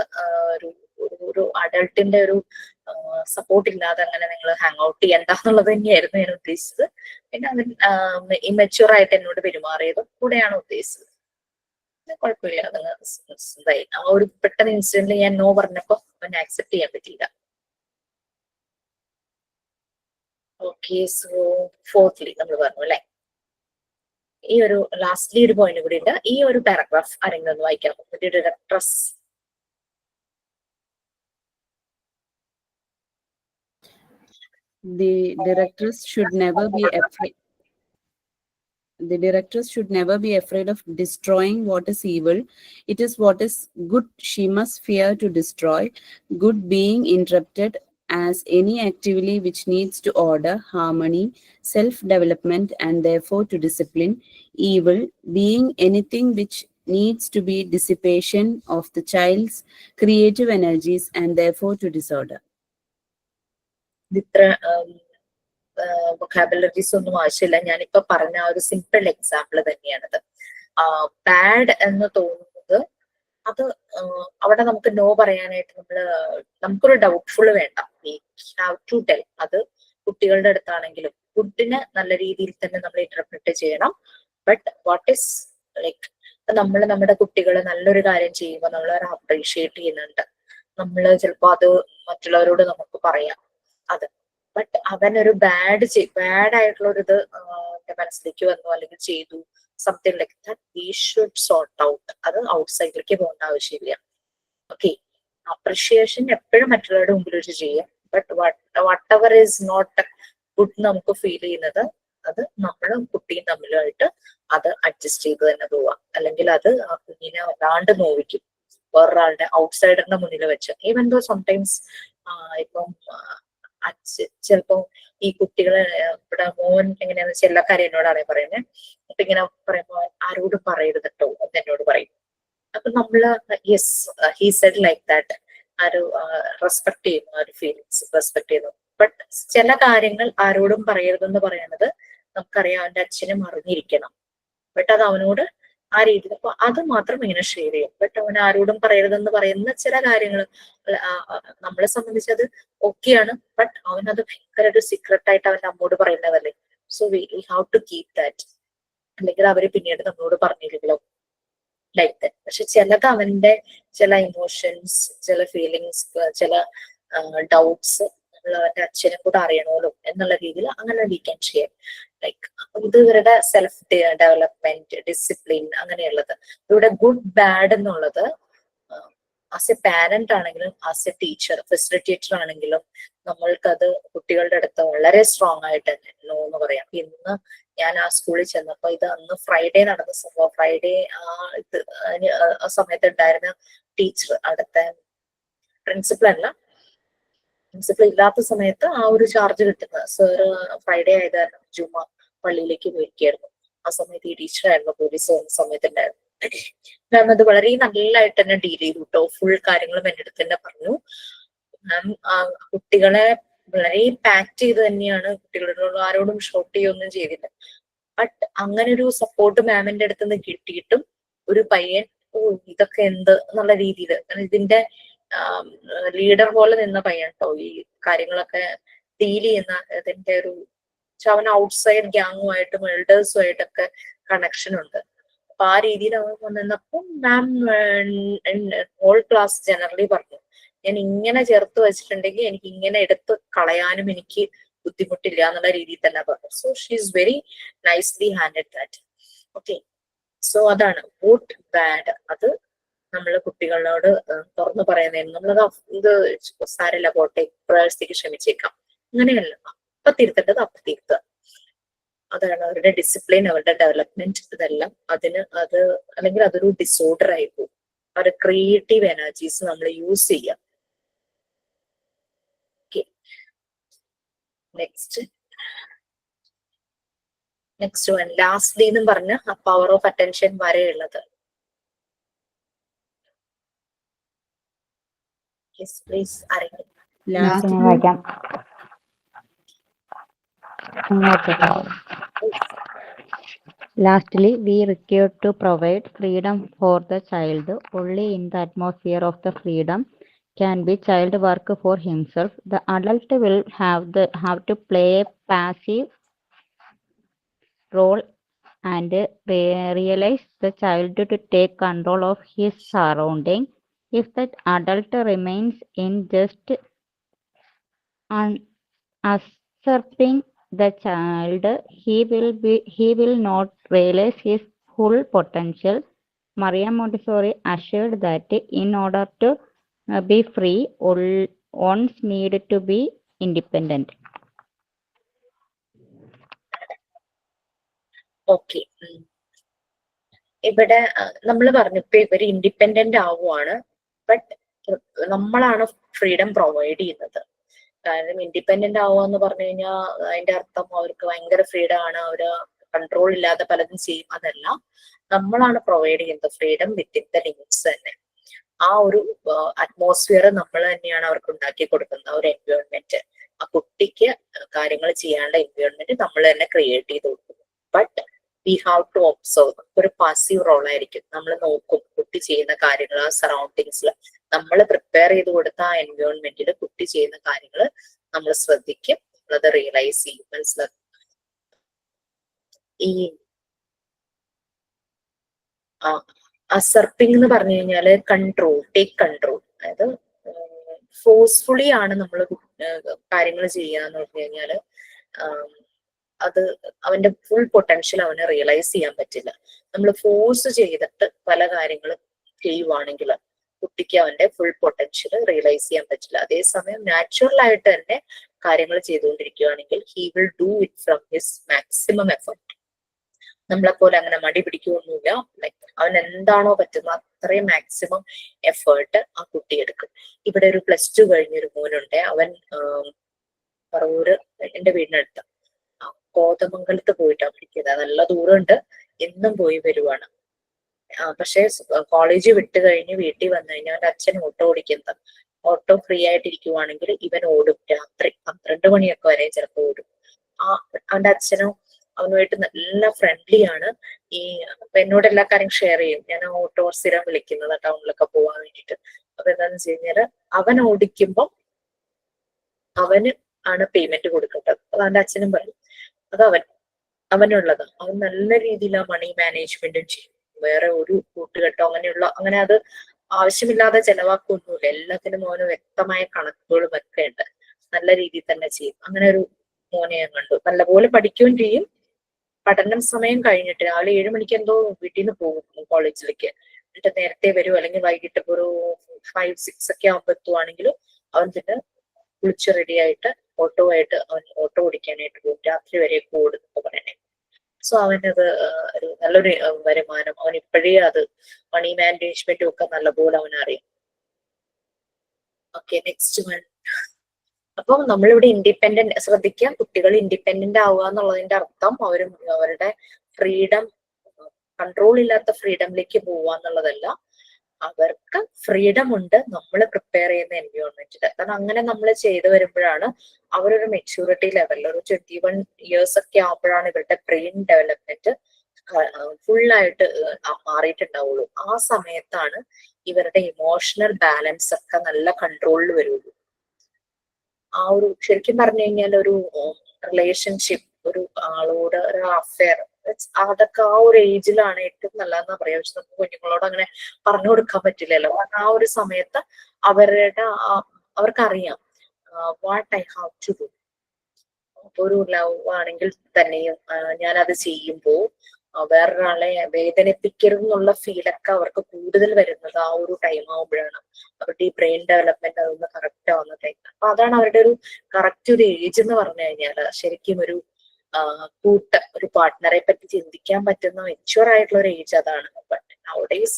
ഒരു അഡൾട്ടിന്റെ ഒരു സപ്പോർട്ട് ഇല്ലാതെ അങ്ങനെ നിങ്ങൾ ഹാങ് ഔട്ട് ചെയ്യണ്ടെന്നുള്ളത് തന്നെയായിരുന്നു ഞാൻ ഉദ്ദേശിച്ചത്. പിന്നെ അതിൽ ഇമ്മച്യൂർ ആയിട്ട് എന്നോട് പെരുമാറിയതും കൂടെയാണ് ഉദ്ദേശിച്ചത്. കുഴപ്പമില്ല, അതങ്ങ് ആ ഒരു പെട്ടെന്ന് ഇൻസിഡന്റിൽ ഞാൻ നോ പറഞ്ഞപ്പോ അവൻ ആക്സെപ്റ്റ് ചെയ്യാൻ പറ്റിയില്ല. ഓക്കെ, സോ ഫോർത്തിലി നമ്മൾ പറഞ്ഞു അല്ലെ, ഈ ഒരു ലാസ്റ്റ്ലി ഒരു പോയിന്റ് കൂടി ഉണ്ട്. ഈ ഒരു പാരഗ്രാഫ് ആരെങ്കിലും ഒന്ന് വായിക്കാം. ഡയറക്ട്രസ്. The directors should never be afraid. The directors should never be afraid of destroying what is evil. It is what is good she must fear to destroy. Good being interrupted as any activity which needs to order, harmony, self-development, and therefore to discipline. Evil being anything which needs to be dissipation of the child's creative energies and therefore to disorder. ഇത്ര vocabularies ഒന്നും ആവശ്യമില്ല. ഞാനിപ്പോ പറഞ്ഞ ആ ഒരു simple example തന്നെയാണത്. Bad എന്ന് തോന്നുന്നത് അത് അവിടെ നമുക്ക് നോ പറയാനായിട്ട് നമുക്കൊരു ഡൗട്ട്ഫുൾ വേണ്ട. We have to tell. അത് കുട്ടികളുടെ അടുത്താണെങ്കിലും ഗുഡിനെ നല്ല രീതിയിൽ തന്നെ നമ്മൾ ഇന്റർപ്രിറ്റ് ചെയ്യണം. ബട്ട് വാട്ട് ഈസ് ലൈക്ക്, നമ്മൾ നമ്മുടെ കുട്ടികൾ നല്ലൊരു കാര്യം ചെയ്യുമ്പോൾ നമ്മൾ അവരെ അപ്രീഷിയേറ്റ് ചെയ്യുന്നുണ്ട്. നമ്മൾ ചിലപ്പോ അത് മറ്റുള്ളവരോട് നമുക്ക് പറയാം അത്. ബട്ട് അവനൊരു ബാഡ് ആയിട്ടുള്ള ഒരു ഇത് എന്റെ മനസ്സിലേക്ക് വന്നു അല്ലെങ്കിൽ ചെയ്തു, something like that we should sort out. അത് ഔട്ട്സൈഡിലേക്ക് പോകേണ്ട ആവശ്യമില്ല. ഓക്കെ, അപ്രിഷിയേഷൻ എപ്പോഴും മറ്റുള്ളവരുടെ മുമ്പിൽ വെച്ച് ചെയ്യാം. But whatever is not good നമുക്ക് ഫീൽ ചെയ്യുന്നത്, അത് നമ്മളും കുട്ടിയും തമ്മിലുമായിട്ട് അത് അഡ്ജസ്റ്റ് ചെയ്ത് തന്നെ പോവാം. അല്ലെങ്കിൽ അത് ആ കുഞ്ഞിനെ വല്ലാണ്ട് നോവിക്കും വേറൊരാളുടെ ഔട്ട്സൈഡറിന്റെ മുന്നിൽ വെച്ച്. ഈവൻ ദോ സംടൈംസ് ഇപ്പം ചിലപ്പോ ഈ കുട്ടികളെ ഇവിടെ മോൻ എങ്ങനെയാന്ന് വെച്ചാൽ എല്ലാ കാര്യം എന്നോടാണ് പറയുന്നത്. അപ്പൊ ഇങ്ങനെ പറയുമ്പോ ആരോടും പറയരുത് കേട്ടോ എന്ന് എന്നോട് പറയും. അപ്പൊ നമ്മള് yes he said like that, ആര് റെസ്പെക്ട് ചെയ്യുന്നു, ആ ഒരു ഫീലിങ്സ് റെസ്പെക്ട് ചെയ്യുന്നു. ബട്ട് ചില കാര്യങ്ങൾ ആരോടും പറയരുതെന്ന് പറയുന്നത് നമുക്കറിയാം അവന്റെ അച്ഛനും അറിഞ്ഞിരിക്കണം. ബട്ട് അത് അവനോട് ആ രീതിയിൽ അപ്പൊ അത് മാത്രം ഇങ്ങനെ ഷെയർ ചെയ്യും. ബട്ട് അവൻ ആരോടും പറയരുതെന്ന് പറയുന്ന ചില കാര്യങ്ങൾ നമ്മളെ സംബന്ധിച്ച് അത് ഓക്കെയാണ്. ബട്ട് അവനത് ഭയങ്കര ഒരു സീക്രട്ട് ആയിട്ട് അവന്റെ അമ്മോട് പറയുന്നതല്ലേ. So we have to keep that. അല്ലെങ്കിൽ അവര് പിന്നീട് നമ്മളോട് പറഞ്ഞില്ലെങ്കിലോ ലൈക്ക് ദാറ്റ്. പക്ഷെ ചിലത് അവന്റെ ചില ഇമോഷൻസ്, ചില ഫീലിങ്സ്, ചില ഡൗട്ട്സ് അവന്റെ അച്ഛനും കൂടെ അറിയണമല്ലോ എന്നുള്ള രീതിയിൽ അങ്ങനെ വി ക്യാൻ ഷെയർ. ലൈക്ക് ഇത് ഇവരുടെ സെൽഫ് ഡെവലപ്മെന്റ്, ഡിസിപ്ലിൻ അങ്ങനെയുള്ളത്. ഇവിടെ ഗുഡ് ബാഡ് എന്നുള്ളത് ആസ് എ പാരന്റ് ആണെങ്കിലും ആസ് എ ടീച്ചർ, ഫെസിലിറ്റേറ്റർ ആണെങ്കിലും നമ്മൾക്കത് കുട്ടികളുടെ അടുത്ത് വളരെ സ്ട്രോങ് ആയിട്ട് തന്നെ നോ എന്ന് പറയാം. ഇന്ന് ഞാൻ ആ സ്കൂളിൽ ചെന്നപ്പോ, ഇത് അന്ന് ഫ്രൈഡേ നടന്ന സംഭവം. ഫ്രൈഡേ ആ സമയത്ത് ഉണ്ടായിരുന്ന ടീച്ചർ, അടുത്ത പ്രിൻസിപ്പൽ ഇല്ലാത്ത സമയത്ത് ആ ഒരു ചാർജ് കിട്ടുന്നത് സാറ് ഫ്രൈഡേ ആയത് കാരണം ജുമ പള്ളിയിലേക്ക് പോയിരിക്കായിരുന്നു. ആ സമയത്ത് ഈ ടീച്ചറായിരുന്നു പോലീസ് വന്ന സമയത്ത് ഉണ്ടായിരുന്നു. മാം അത് വളരെ നല്ലതായിട്ട് തന്നെ ഡീൽ ചെയ്തു കേട്ടോ. ഫുൾ കാര്യങ്ങളും എന്റെ അടുത്ത് തന്നെ പറഞ്ഞു. മാം കുട്ടികളെ വളരെ പാക്ക് ചെയ്ത് തന്നെയാണ് കുട്ടികളോട് ആരോടും ഷോട്ട് ചെയ്യൊന്നും ചെയ്തില്ല. ബട്ട് അങ്ങനെ ഒരു സപ്പോർട്ട് മാമിന്റെ അടുത്ത് നിന്ന് കിട്ടിയിട്ടും ഒരു പയ്യൻ ഇതൊക്കെ എന്ത് എന്നുള്ള രീതിയിൽ ഇതിന്റെ ലീഡർ പോലെ നിന്ന പയ്യൻ കേട്ടോ ഈ കാര്യങ്ങളൊക്കെ ഡീൽ ചെയ്യുന്ന ഇതിന്റെ ഒരു അവൻ ഔട്ട്സൈഡ് ഗ്യാങ്ങുമായിട്ടും എൽഡേഴ്സുമായിട്ടൊക്കെ കണക്ഷൻ ഉണ്ട്. അപ്പൊ ആ രീതിയിൽ അവൻ നിന്നപ്പോൾ മാം ഓൾ ക്ലാസ് ജനറലി പറഞ്ഞു, ഞാൻ ഇങ്ങനെ ചേർത്ത് വെച്ചിട്ടുണ്ടെങ്കിൽ എനിക്ക് ഇങ്ങനെ എടുത്ത് കളയാനും എനിക്ക് ബുദ്ധിമുട്ടില്ല എന്നുള്ള രീതിയിൽ തന്നെ പറഞ്ഞു. So she is very nicely handled that. Okay, so അതാണ് ഗുഡ് ബാഡ്. അത് നമ്മള് കുട്ടികളോട് തുറന്നു പറയുന്നതിന് നമ്മളത് ഇത് സാരല്ല പോട്ടെ, പ്രേഴ്സിക്ക് ക്ഷമിച്ചേക്കാം, അങ്ങനെയല്ല. അപ്പൊ തിരുത്തേണ്ടത് അപ്പൊ തിരുത്തുക. അതാണ് അവരുടെ ഡിസിപ്ലിൻ, അവരുടെ ഡെവലപ്മെന്റ്. ഇതെല്ലാം അത് അല്ലെങ്കിൽ അതൊരു ഡിസോർഡർ ആയി പോകും. അവരുടെ ക്രിയേറ്റീവ് എനർജീസ് നമ്മൾ യൂസ് ചെയ്യാം. Okay, next next one lastly എന്നും പറഞ്ഞ് പവർ ഓഫ് അറ്റൻഷൻ വരെയുള്ളത്. പ്ലീസ് ആരെങ്കിലും. Lastly, we require to provide freedom for the child. Only in the atmosphere of the freedom can be child work for himself. The adult will have to play a passive role and realize the child to take control of his surrounding. If the adult remains in just usurping the child, he will not realize his full potential. Maria Montessori assured that in order to be free, one's need to be independent. Okay, ഇവിടെ നമ്മൾ പറഞ്ഞു ഇപ്പൊ ഇവര് independent ആവുകയാണ്, but നമ്മളാണ് freedom provide ചെയ്യുന്നത്. കാരണം independent ആവുക എന്ന് പറഞ്ഞു കഴിഞ്ഞാൽ അതിന്റെ അർത്ഥം അവർക്ക് ഭയങ്കര ഫ്രീഡം ആണ്, അവര് കൺട്രോൾ ഇല്ലാതെ പലതും ചെയ്യും. അതല്ല, നമ്മളാണ് പ്രൊവൈഡ് ചെയ്യുന്നത് ഫ്രീഡം വിത്തിൻ ദ ലിമിറ്റ്സ് തന്നെ. ആ ഒരു അറ്റ്മോസ്ഫിയർ നമ്മൾ തന്നെയാണ് അവർക്ക് ഉണ്ടാക്കി കൊടുക്കുന്നത്. ആ ഒരു എൻവയോൺമെന്റ്, ആ കുട്ടിക്ക് കാര്യങ്ങൾ ചെയ്യാനുള്ള എൻവയോൺമെന്റ് നമ്മൾ തന്നെ ക്രിയേറ്റ് ചെയ്ത് കൊടുക്കുന്നു. But we have to observe. ഒരു പാസീവ് റോൾ ആയിരിക്കും. നമ്മൾ നോക്കും കുട്ടി ചെയ്യുന്ന കാര്യങ്ങൾ, ആ സറൗണ്ടിങ്സിൽ നമ്മൾ പ്രിപ്പയർ ചെയ്ത് കൊടുത്ത ആ എൻവയോൺമെന്റിൽ കുട്ടി ചെയ്യുന്ന കാര്യങ്ങൾ നമ്മൾ ശ്രദ്ധിക്കും, നമ്മളത് റിയലൈസ് ചെയ്യും, മനസ്സിലാക്കും. ഈ അസർപ്പിംഗ് എന്ന് പറഞ്ഞു കഴിഞ്ഞാല് കൺട്രോൾ, ടേക്ക് കൺട്രോൾ. അതായത് ഫോഴ്സ്ഫുള്ളി ആണ് നമ്മൾ കാര്യങ്ങൾ ചെയ്യാന്ന് പറഞ്ഞു കഴിഞ്ഞാല് അത് അവന്റെ ഫുൾ പൊട്ടൻഷ്യൽ അവന് റിയലൈസ് ചെയ്യാൻ പറ്റില്ല. നമ്മൾ ഫോഴ്സ് ചെയ്തിട്ട് പല കാര്യങ്ങളും ചെയ്യുവാണെങ്കിൽ കുട്ടിക്ക് അവന്റെ ഫുൾ പൊട്ടൻഷ്യൽ റിയലൈസ് ചെയ്യാൻ പറ്റില്ല. അതേസമയം നാച്ചുറൽ ആയിട്ട് തന്നെ കാര്യങ്ങൾ ചെയ്തുകൊണ്ടിരിക്കുകയാണെങ്കിൽ he will do it from his maximum effort. നമ്മളെ പോലെ അങ്ങനെ മടി പിടിക്കുകയൊന്നുമില്ല. ലൈക്ക് അവൻ എന്താണോ പറ്റുന്നത് അത്രയും മാക്സിമം എഫേർട്ട് ആ കുട്ടി എടുക്കും. ഇവിടെ ഒരു +2 കഴിഞ്ഞൊരു മോനുണ്ട്. അവൻ പറവൂര്, എന്റെ വീടിനടുത്ത് കോതമംഗലത്ത് പോയിട്ടാണ് പഠിക്കുന്നത്. നല്ല ദൂരമുണ്ട്, എന്നും പോയി വരുവാണ്. പക്ഷെ കോളേജ് വിട്ട് കഴിഞ്ഞ് വീട്ടിൽ വന്നു കഴിഞ്ഞാൽ അവന്റെ അച്ഛൻ ഓട്ടോ ഓടിക്കുന്നത്. ഓട്ടോ ഫ്രീ ആയിട്ടിരിക്കുവാണെങ്കിൽ ഇവൻ ഓടും. രാത്രി 12 മണിയൊക്കെ വരെ ചിലപ്പോൾ ഓടും. അവന്റെ അച്ഛനോ അവനുമായിട്ട് നല്ല ഫ്രണ്ട്ലി ആണ്. ഈ എന്നോട് എല്ലാ കാര്യം ഷെയർ ചെയ്യും. ഞാൻ ഓട്ടോ സ്ഥിരം വിളിക്കുന്നത് ടൗണിലൊക്കെ പോവാൻ വേണ്ടിയിട്ട്. അപ്പൊ എന്താന്ന് വെച്ച് കഴിഞ്ഞാല് അവൻ ഓടിക്കുമ്പം അവന് ആണ് പേയ്മെന്റ് കൊടുക്കേണ്ടത്. അത് അവന്റെ അച്ഛനും പറയും. അത് അവനുള്ളത്. അവൻ നല്ല രീതിയിൽ ആ മണി മാനേജ്മെന്റും ചെയ്യും. വേറെ ഒരു കൂട്ടുകെട്ടോ അങ്ങനെ അത് ആവശ്യമില്ലാതെ ചെലവാക്കൊന്നുമില്ല. എല്ലാത്തിനും അവന് വ്യക്തമായ കണക്കുകളും ഒക്കെ ഉണ്ട്. നല്ല രീതിയിൽ തന്നെ ചെയ്യും. അങ്ങനെ ഒരു മോനെ ഞാൻ കണ്ടു. നല്ലപോലെ പഠിക്കുകയും ചെയ്യും. പഠനം സമയം കഴിഞ്ഞിട്ട് രാവിലെ 7 മണിക്ക് എന്തോ വീട്ടിൽ നിന്ന് പോകും കോളേജിലേക്ക്. എന്നിട്ട് നേരത്തെ വരും, അല്ലെങ്കിൽ വൈകിട്ട് ഒരു 5-6 ഒക്കെ ആകുമ്പോ എത്തുവാണെങ്കിലും അവൻ പിന്നെ കുളിച്ച് റെഡി ആയിട്ട് ഓട്ടോ ആയിട്ട് അവൻ ഓട്ടോ ഓടിക്കാനായിട്ട് പോകും. രാത്രി വരെ ഓടുന്നൊക്കെ പറയണേ. സോ അവനത് ഒരു നല്ലൊരു വരുമാനം. അവൻ ഇപ്പോഴേ അത് മണി മാനേജ്മെന്റും ഒക്കെ നല്ലപോലെ അവനറിയാം. Okay, next one. അപ്പം നമ്മളിവിടെ ഇൻഡിപെൻഡന്റ് ശ്രദ്ധിക്കുക. കുട്ടികൾ ഇൻഡിപെൻഡന്റ് ആവുക എന്നുള്ളതിന്റെ അർത്ഥം അവരുടെ ഫ്രീഡം, കൺട്രോൾ ഇല്ലാത്ത ഫ്രീഡമിലേക്ക് പോവുക എന്നുള്ളതല്ല. അവർക്ക് ഫ്രീഡം ഉണ്ട് നമ്മൾ പ്രിപ്പയർ ചെയ്യുന്ന എൻവയോൺമെന്റിൽ. കാരണം അങ്ങനെ നമ്മൾ ചെയ്തു വരുമ്പോഴാണ് അവരൊരു മെച്യൂരിറ്റി ലെവലിൽ ഒരു 21 ഇയേഴ്സ് ഒക്കെ ആകുമ്പോഴാണ് ഇവരുടെ ബ്രെയിൻ ഡെവലപ്മെന്റ് ഫുള്ളായിട്ട് മാറിയിട്ടുണ്ടാവുള്ളൂ. ആ സമയത്താണ് ഇവരുടെ ഇമോഷണൽ ബാലൻസ് ഒക്കെ നല്ല കൺട്രോളിൽ വരുള്ളൂ. ആ ഒരു ശരിക്കും പറഞ്ഞു കഴിഞ്ഞാൽ ഒരു റിലേഷൻഷിപ്പ്, ഒരു ആളോട് ഒരു അഫെയർ, അതൊക്കെ ആ ഒരു ഏജിലാണ് ഏറ്റവും നല്ലതെന്നാ പറയാ. പക്ഷെ നമുക്ക് കുഞ്ഞുങ്ങളോട് അങ്ങനെ പറഞ്ഞു കൊടുക്കാൻ പറ്റില്ലല്ലോ. കാരണം ആ ഒരു സമയത്ത് അവർക്കറിയാം what I have to do. ഒരു ലവ് ആണെങ്കിൽ തന്നെയും ഞാൻ അത് ചെയ്യുമ്പോ വേറൊരാളെ വേദനിപ്പിക്കരുത് എന്നുള്ള ഫീലൊക്കെ അവർക്ക് കൂടുതൽ വരുന്നത് ആ ഒരു ടൈം ആവുമ്പോഴാണ്. അവരുടെ ഈ ബ്രെയിൻ ഡെവലപ്മെന്റ് അതൊന്ന് കറക്റ്റ് ആവുന്ന ടൈം. അപ്പൊ അതാണ് അവരുടെ ഒരു കറക്റ്റ് ഒരു ഏജ് എന്ന് പറഞ്ഞു കഴിഞ്ഞാല്. ശരിക്കും ഒരു ഒരു പാർട്ട്ണറെ പറ്റി ചിന്തിക്കാൻ പറ്റുന്ന മെച്യൂർ ആയിട്ടുള്ള ഒരു ഏജ് അതാണ്. ബട്ട് നൗഡേയ്സ്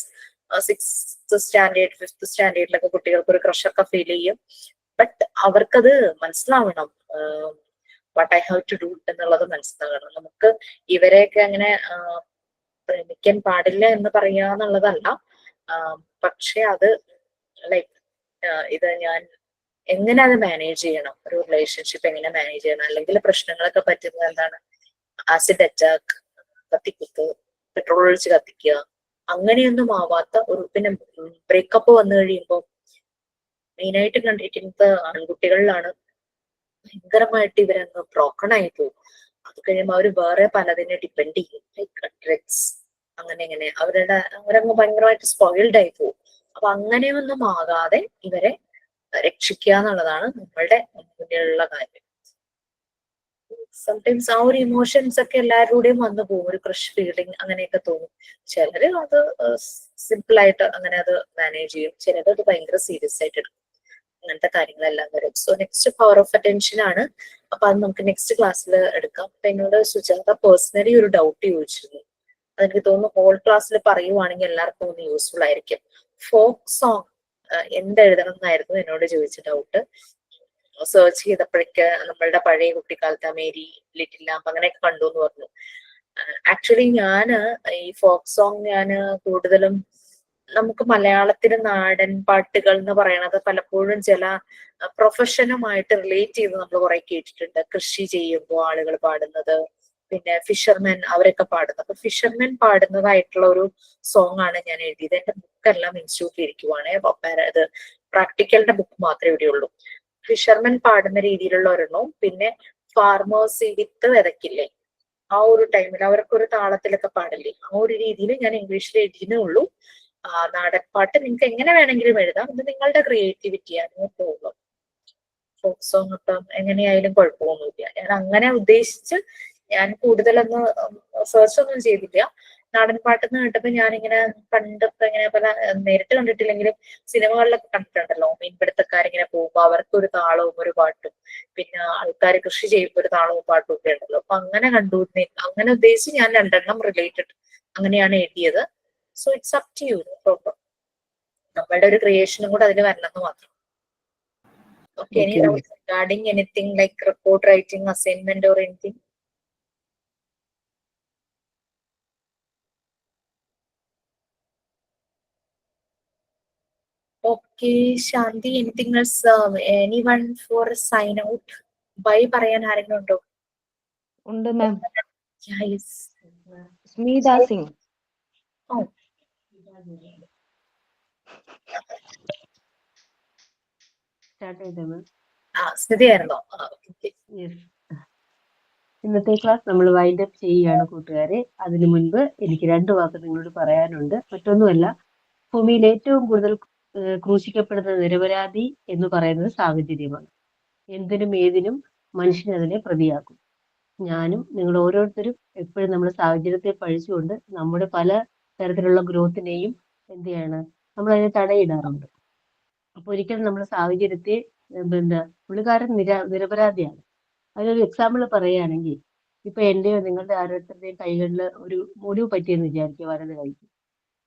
6th സ്റ്റാൻഡേർഡ് 5th സ്റ്റാൻഡേർഡിലൊക്കെ കുട്ടികൾക്ക് ഒരു ക്രഷൊക്കെ ഫീൽ ചെയ്യും. ബട്ട് അവർക്കത് മനസ്സിലാവണം. What I have to do എന്നുള്ളത് മനസ്സിലാകണം. നമുക്ക് ഇവരെയൊക്കെ അങ്ങനെ പ്രേമിക്കാൻ പാടില്ല എന്ന് പറയാന്നുള്ളതല്ല, പക്ഷെ അത് ലൈക്ക് ഇത് ഞാൻ എങ്ങനെ അത് മാനേജ് ചെയ്യണം, ഒരു റിലേഷൻഷിപ്പ് എങ്ങനെ മാനേജ് ചെയ്യണം, അല്ലെങ്കിൽ പ്രശ്നങ്ങളൊക്കെ പറ്റുന്നത് എന്താണ്, ആസിഡ് അറ്റാക്ക്, കത്തിക്കുത്ത്, പെട്രോൾ ഒഴിച്ച് കത്തിക്കുക, അങ്ങനെയൊന്നും ആവാത്ത ഒരു, പിന്നെ ബ്രേക്കപ്പ് വന്നു കഴിയുമ്പോൾ മെയിനായിട്ട് കണ്ടിരിക്കുന്നത് ആൺകുട്ടികളിലാണ്. ഭയങ്കരമായിട്ട് ഇവരങ്ങ് ബ്രോക്കൺ ആയി പോകും. അത് കഴിയുമ്പോൾ അവർ വേറെ പലതിനെ ഡിപ്പെൻഡ് ചെയ്യും, ലൈക്ക് ഡ്രഗ്സ്, അങ്ങനെ അവരങ്ങ് ഭയങ്കരമായിട്ട് സ്പോയിൽഡ് ആയി പോകും. അപ്പൊ അങ്ങനെയൊന്നും ആകാതെ ഇവരെ രക്ഷിക്കുക എന്നുള്ളതാണ് നമ്മളുടെ മുന്നിലുള്ള കാര്യം. സംടൈംസ് ആ ഒരു ഇമോഷൻസ് ഒക്കെ എല്ലാവരുടെയും വന്നു പോകും, ഒരു ക്രഷ് ഫീലിംഗ് അങ്ങനെയൊക്കെ തോന്നും. ചിലര് അത് സിമ്പിൾ ആയിട്ട് അങ്ങനെ അത് മാനേജ് ചെയ്യും, ചിലര് അത് ഭയങ്കര സീരിയസ് ആയിട്ട് എടുക്കും. അങ്ങനത്തെ കാര്യങ്ങളെല്ലാം വരും. So next power of attention ആണ്. അപ്പൊ അത് നമുക്ക് നെക്സ്റ്റ് ക്ലാസ്സിൽ എടുക്കാം. അപ്പൊ എന്നോട് സുജാത പേഴ്സണലി ഒരു ഡൗട്ട് ചോദിച്ചിരുന്നു. അതെനിക്ക് തോന്നുന്നു ഹോൾ ക്ലാസ്സിൽ പറയുവാണെങ്കിൽ എല്ലാവർക്കും ഒന്ന് യൂസ്ഫുൾ ആയിരിക്കും. ഫോക്ക് സോങ് എന്തെഴുതണം എന്നായിരുന്നു എന്നോട് ചോദിച്ച ഡൗട്ട്. സെർച്ച് ചെയ്തപ്പോഴേക്ക് നമ്മളുടെ പഴയ കുട്ടിക്കാലത്ത് മേരി, ലിറ്റിൽ ലാമ്പ് അങ്ങനെയൊക്കെ കണ്ടു എന്ന് പറഞ്ഞു. ആക്ച്വലി ഞാന് ഈ ഫോക്ക് സോങ് ഞാന് കൂടുതലും നമുക്ക് മലയാളത്തിലെ നാടൻ പാട്ടുകൾ എന്ന് പറയണത് പലപ്പോഴും ചില പ്രൊഫഷനുമായിട്ട് റിലേറ്റ് ചെയ്ത് നമ്മൾ കുറെ കേട്ടിട്ടുണ്ട്. കൃഷി ചെയ്യുമ്പോൾ ആളുകൾ പാടുന്നത്, പിന്നെ ഫിഷർമെൻ അവരൊക്കെ പാടുന്നത്. അപ്പൊ ഫിഷർമെൻ പാടുന്നതായിട്ടുള്ള ഒരു സോങ് ആണ് ഞാൻ എഴുതിയത്. എന്റെ ബുക്കെല്ലാം ഇൻസ്റ്റിറ്റ്യൂട്ടിൽ ഇരിക്കുവാണ്. ഇത് പ്രാക്ടിക്കലിന്റെ ബുക്ക് മാത്രമേ ഇവിടെയുള്ളൂ. ഫിഷർമെൻ പാടുന്ന രീതിയിലുള്ള ഒരെണ്ണവും, പിന്നെ ഫാർമേഴ്സ് വിത്ത് വിതക്കില്ലേ ആ ഒരു ടൈമിൽ അവർക്കൊരു താളത്തിലൊക്കെ പാടില്ലേ, ആ ഒരു രീതിയിൽ ഞാൻ ഇംഗ്ലീഷിൽ എഴുതിയേ ഉള്ളൂ. നാടൻ പാട്ട് നിങ്ങൾക്ക് എങ്ങനെ വേണമെങ്കിലും എഴുതാം, ഇത് നിങ്ങളുടെ ക്രിയേറ്റിവിറ്റിയാണ് പോകുള്ളൂ. ഫോക്ക് സോങ് ഇപ്പം എങ്ങനെയായാലും കുഴപ്പമൊന്നുമില്ല. ഞാൻ അങ്ങനെ ഉദ്ദേശിച്ച് ഞാൻ കൂടുതലൊന്നും സെർച്ച് ഒന്നും ചെയ്തില്ല. നാടൻ പാട്ടെന്ന് കേട്ടപ്പോ ഞാനിങ്ങനെ പണ്ടൊക്കെ ഇങ്ങനെ പല നേരിട്ട് കണ്ടിട്ടില്ലെങ്കിലും സിനിമകളിലൊക്കെ കണ്ടിട്ടുണ്ടല്ലോ, മീൻപിടുത്തക്കാരിങ്ങനെ പോകുമ്പോ അവർക്ക് ഒരു താളവും ഒരു പാട്ടും, പിന്നെ ആൾക്കാർ കൃഷി ചെയ്യുമ്പോൾ ഒരു താളവും പാട്ടും ഒക്കെ ഉണ്ടല്ലോ. അപ്പൊ അങ്ങനെ കണ്ടു, അങ്ങനെ ഉദ്ദേശിച്ച് ഞാൻ 2 റിലേറ്റഡ് അങ്ങനെയാണ് എഴുതിയത്. So it's up to you, no problem. നമ്മളുടെ ഒരു ക്രിയേഷനും കൂടെ അതിൽ വരണമെന്ന് മാത്രം. Okay, any doubts regarding anything like report writing, assignment or anything? Okay, Shanti, anything else? Anyone for sign out? Bye പറയാൻ ആരെങ്കിലും ഉണ്ടോ? ഉണ്ട് മാം. Yes. Smitha Singh. Oh. Start ചെയ്തേ മാം. സ്മിതയായിരുന്നോ? ഇന്നത്തെ ക്ലാസ് നമ്മൾ വൈൻഡ് അപ്പ് ചെയ്യുകയാണ് കൂട്ടുകാരെ. അതിനു മുൻപ് എനിക്ക് 2 വാക്ക് നിങ്ങളോട് പറയാനുണ്ട്. മറ്റൊന്നുമല്ല, ഭൂമിയിൽ ഏറ്റവും കൂടുതൽ ക്രൂശിക്കപ്പെടുന്ന നിരപരാധി എന്ന് പറയുന്നത് സാഹചര്യമാണ്. എന്തിനും ഏതിനും മനുഷ്യൻ അതിനെ പ്രതിയാക്കും. ഞാനും നിങ്ങൾ ഓരോരുത്തരും എപ്പോഴും നമ്മുടെ സാഹചര്യത്തെ പഴിച്ചുകൊണ്ട് നമ്മുടെ പല തരത്തിലുള്ള ഗ്രോത്തിനെയും എന്ത് ചെയ്യാണ്, നമ്മൾ അതിനെ തടയിടാറുണ്ട്. അപ്പൊ ഒരിക്കലും നമ്മുടെ സാഹചര്യത്തെ പുള്ളിക്കാരൻ നിരപരാധിയാണ്. അതിനൊരു എക്സാമ്പിൾ പറയുകയാണെങ്കിൽ, ഇപ്പൊ എന്റെയോ നിങ്ങളുടെ ഓരോരുത്തരുടെയും കൈകളിൽ ഒരു മുറിവ് പറ്റിയെന്ന് വിചാരിക്കുക, വലത് കൈക്ക്.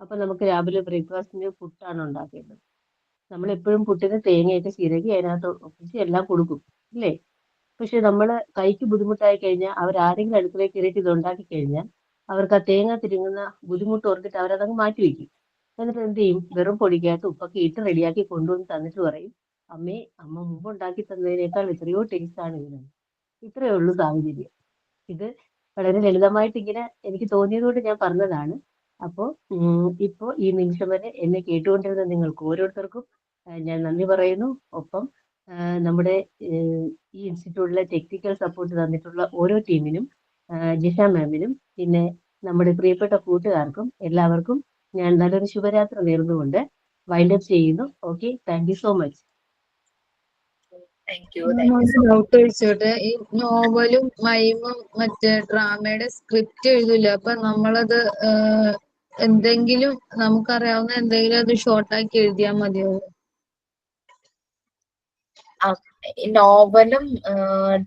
അപ്പൊ നമുക്ക് രാവിലെ ബ്രേക്ക്ഫാസ്റ്റിന് പുട്ടാണ് ഉണ്ടാക്കേണ്ടത്. നമ്മൾ എപ്പോഴും പുട്ടിന് തേങ്ങയൊക്കെ ചിരകി അതിനകത്ത് ഒപ്പിച്ച് എല്ലാം കൊടുക്കും, ഇല്ലേ? പക്ഷെ നമ്മള് കൈക്ക് ബുദ്ധിമുട്ടായി കഴിഞ്ഞാൽ അവരാരെങ്കിലും അടുക്കളയിൽ കയറിയിട്ട് ഇത് ഉണ്ടാക്കി കഴിഞ്ഞാൽ അവർക്ക് ആ തേങ്ങ തിരുങ്ങുന്ന ബുദ്ധിമുട്ട് ഓർത്തിട്ട് അവരതങ്ങ് മാറ്റി വെക്കും. എന്നിട്ട് എന്ത് ചെയ്യും, വെറും പൊടിക്കകത്ത് ഉപ്പൊക്കെ ഇട്ട് റെഡിയാക്കി കൊണ്ടുവന്ന് തന്നിട്ട് പറയും, അമ്മ മുമ്പ് ഉണ്ടാക്കി തന്നതിനേക്കാൾ എത്രയോ ടേസ്റ്റ് ആണ് ഇതിന്. ഇത്രയേ ഉള്ളൂ സാഹചര്യം. ഇത് വളരെ ലളിതമായിട്ട് ഇങ്ങനെ എനിക്ക് തോന്നിയതുകൊണ്ട് ഞാൻ പറഞ്ഞതാണ്. അപ്പോൾ ഇപ്പോൾ ഈ നിമിഷം വരെ എന്നെ കേട്ടുകൊണ്ടിരുന്ന നിങ്ങൾക്ക് ഓരോരുത്തർക്കും ഞാൻ നന്ദി പറയുന്നു. ഒപ്പം നമ്മുടെ ഈ ഇൻസ്റ്റിറ്റ്യൂട്ടിലെ ടെക്നിക്കൽ സപ്പോർട്ട് തന്നിട്ടുള്ള ഓരോ ടീമിനും, ജിഷ മാമിനും, പിന്നെ നമ്മുടെ പ്രിയപ്പെട്ട കൂട്ടുകാർക്കും എല്ലാവർക്കും ഞാൻ നല്ലൊരു ശുഭരാത്രി നേർന്നുകൊണ്ട് വൈൻഡ് അപ്പ് ചെയ്യുന്നു. Okay, thank you so much. Doubt ചോദിച്ചോട്ടെ, ഈ നോവലും മൈമും മറ്റേ ഡ്രാമയുടെ സ്ക്രിപ്റ്റ് എഴുതില്ല, അപ്പൊ നമ്മളത് എന്തെങ്കിലും നമുക്കറിയാവുന്ന എന്തെങ്കിലും അത് ഷോർട്ടാക്കി എഴുതിയാൽ മതിയാവും? നോവലും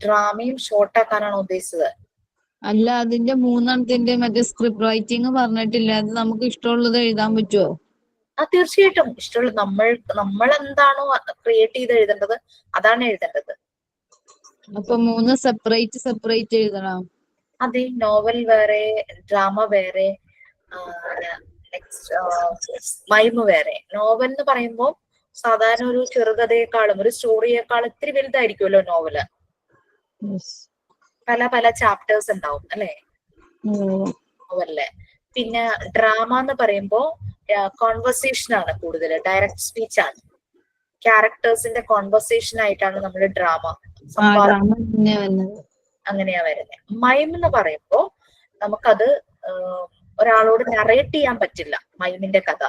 ഡ്രാമയും ഷോർട്ടാക്കാനാണോ ഉദ്ദേശിച്ചത്? അല്ല, അതിന്റെ 3 മറ്റേ സ്ക്രിപ്റ്റ് റൈറ്റിംഗ് പറഞ്ഞിട്ടില്ല. അത് നമുക്ക് ഇഷ്ടമുള്ളത് എഴുതാൻ പറ്റുമോ? തീർച്ചയായിട്ടും ഇഷ്ടമുള്ള നമ്മൾ എന്താണോ ക്രിയേറ്റ് ചെയ്ത് എഴുതേണ്ടത് അതാണ് എഴുതേണ്ടത്. അപ്പൊ 3 സെപ്പറേറ്റ് എഴുതണം. അതെ, നോവൽ വേറെ, ഡ്രാമ വേറെ, നെക്സ്റ്റ് മൈമ് വേറെ. നോവൽ എന്ന് പറയുമ്പോൾ സാധാരണ ഒരു ചെറുകഥയെക്കാളും ഒരു സ്റ്റോറിയേക്കാളും ഇത്തിരി വലുതായിരിക്കുമല്ലോ നോവല്. പല പല ചാപ്റ്റേഴ്സ് ഉണ്ടാവും അല്ലെ നോവലില്. പിന്നെ ഡ്രാമ എന്ന് പറയുമ്പോ കോൺവെർസേഷൻ ആണ് കൂടുതൽ, ഡയറക്റ്റ് സ്പീച്ച് ആണ്, ക്യാരക്ടേഴ്സിന്റെ കോൺവെർസേഷൻ ആയിട്ടാണ് നമ്മൾ ഡ്രാമ അങ്ങനെയാ വരുന്നത്. മൈം എന്ന് പറയുമ്പോ നമുക്കത് ഒരാളോട് നറേറ്റ് ചെയ്യാൻ പറ്റില്ല. മൈമിന്റെ കഥ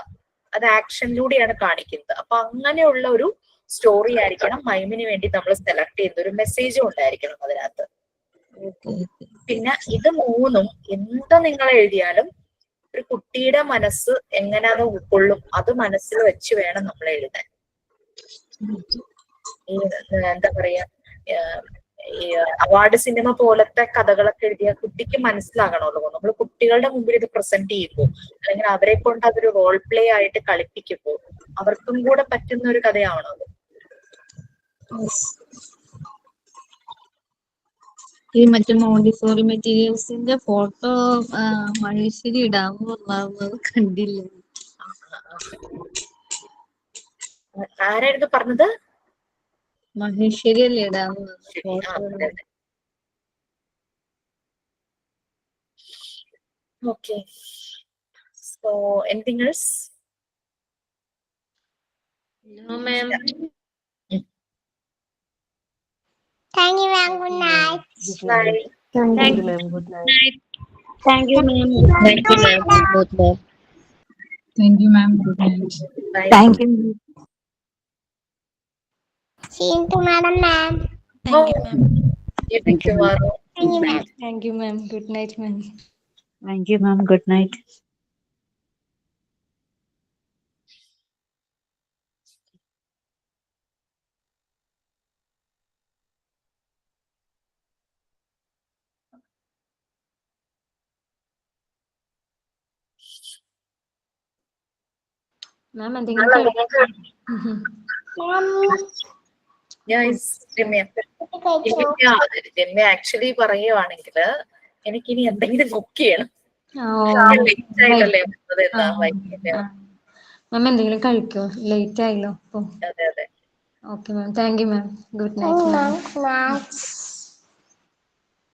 അത് ആക്ഷനിലൂടെയാണ് കാണിക്കുന്നത്. അപ്പൊ അങ്ങനെയുള്ള ഒരു സ്റ്റോറി ആയിരിക്കണം മൈമിന് വേണ്ടി നമ്മൾ സെലക്ട് ചെയ്യുന്ന, ഒരു മെസ്സേജും ഉണ്ടായിരിക്കണം അതിനകത്ത്. പിന്നെ ഇത് മൂന്നും എന്ത് നിങ്ങൾ എഴുതിയാലും ഒരു കുട്ടിയുടെ മനസ്സ് എങ്ങനെ അത് ഉൾക്കൊള്ളും അത് മനസ്സിൽ വെച്ച് വേണം നമ്മൾ എഴുതാൻ. ഈ എന്താ പറയാ, ഈ അവാർഡ് സിനിമ പോലത്തെ കഥകളൊക്കെ എഴുതിയ കുട്ടിക്ക് മനസ്സിലാകണമല്ലോ. നമ്മൾ കുട്ടികളുടെ മുമ്പിൽ ഇത് പ്രസന്റ് ചെയ്യുമ്പോൾ അല്ലെങ്കിൽ അവരെ കൊണ്ട് അതൊരു റോൾ പ്ലേ ആയിട്ട് കളിപ്പിക്കുമ്പോൾ അവർക്കും കൂടെ പറ്റുന്ന ഒരു കഥയാവണം. ഈ മറ്റേ മോണ്ടിസോറി മെറ്റീരിയൽസിന്റെ ഫോട്ടോ മഹേശ്വരി ഇടാമോ കണ്ടില്ല. ആരായിരുന്നു പറഞ്ഞത്? മഹേശ്വരി അല്ലേ ഇടാമോ? Okay. So, anything else? No, ma'am. Thank you, ma'am. Good night. Bye. Thank you, ma'am. Good night. Thank you, ma'am. Thank you, ma'am. Thank you, ma'am. Good night. Bye. Thank you. See you tomorrow, ma'am. Thank you, ma'am. See you tomorrow. Thank you, ma'am. Thank you, ma'am. Good night, ma'am. Thank you, ma'am. Good night. Ma'am, എന്തെങ്കിലും Ramya actually പറയുവാണെങ്കിൽ എനിക്കിനി എന്തെങ്കിലും cook ചെയ്യണം. മാം എന്തെങ്കിലും കഴിക്കോ? Late ആയല്ലോ. അതെ അതെ. Okay ma'am. Thank you ma'am. Good night ma'am.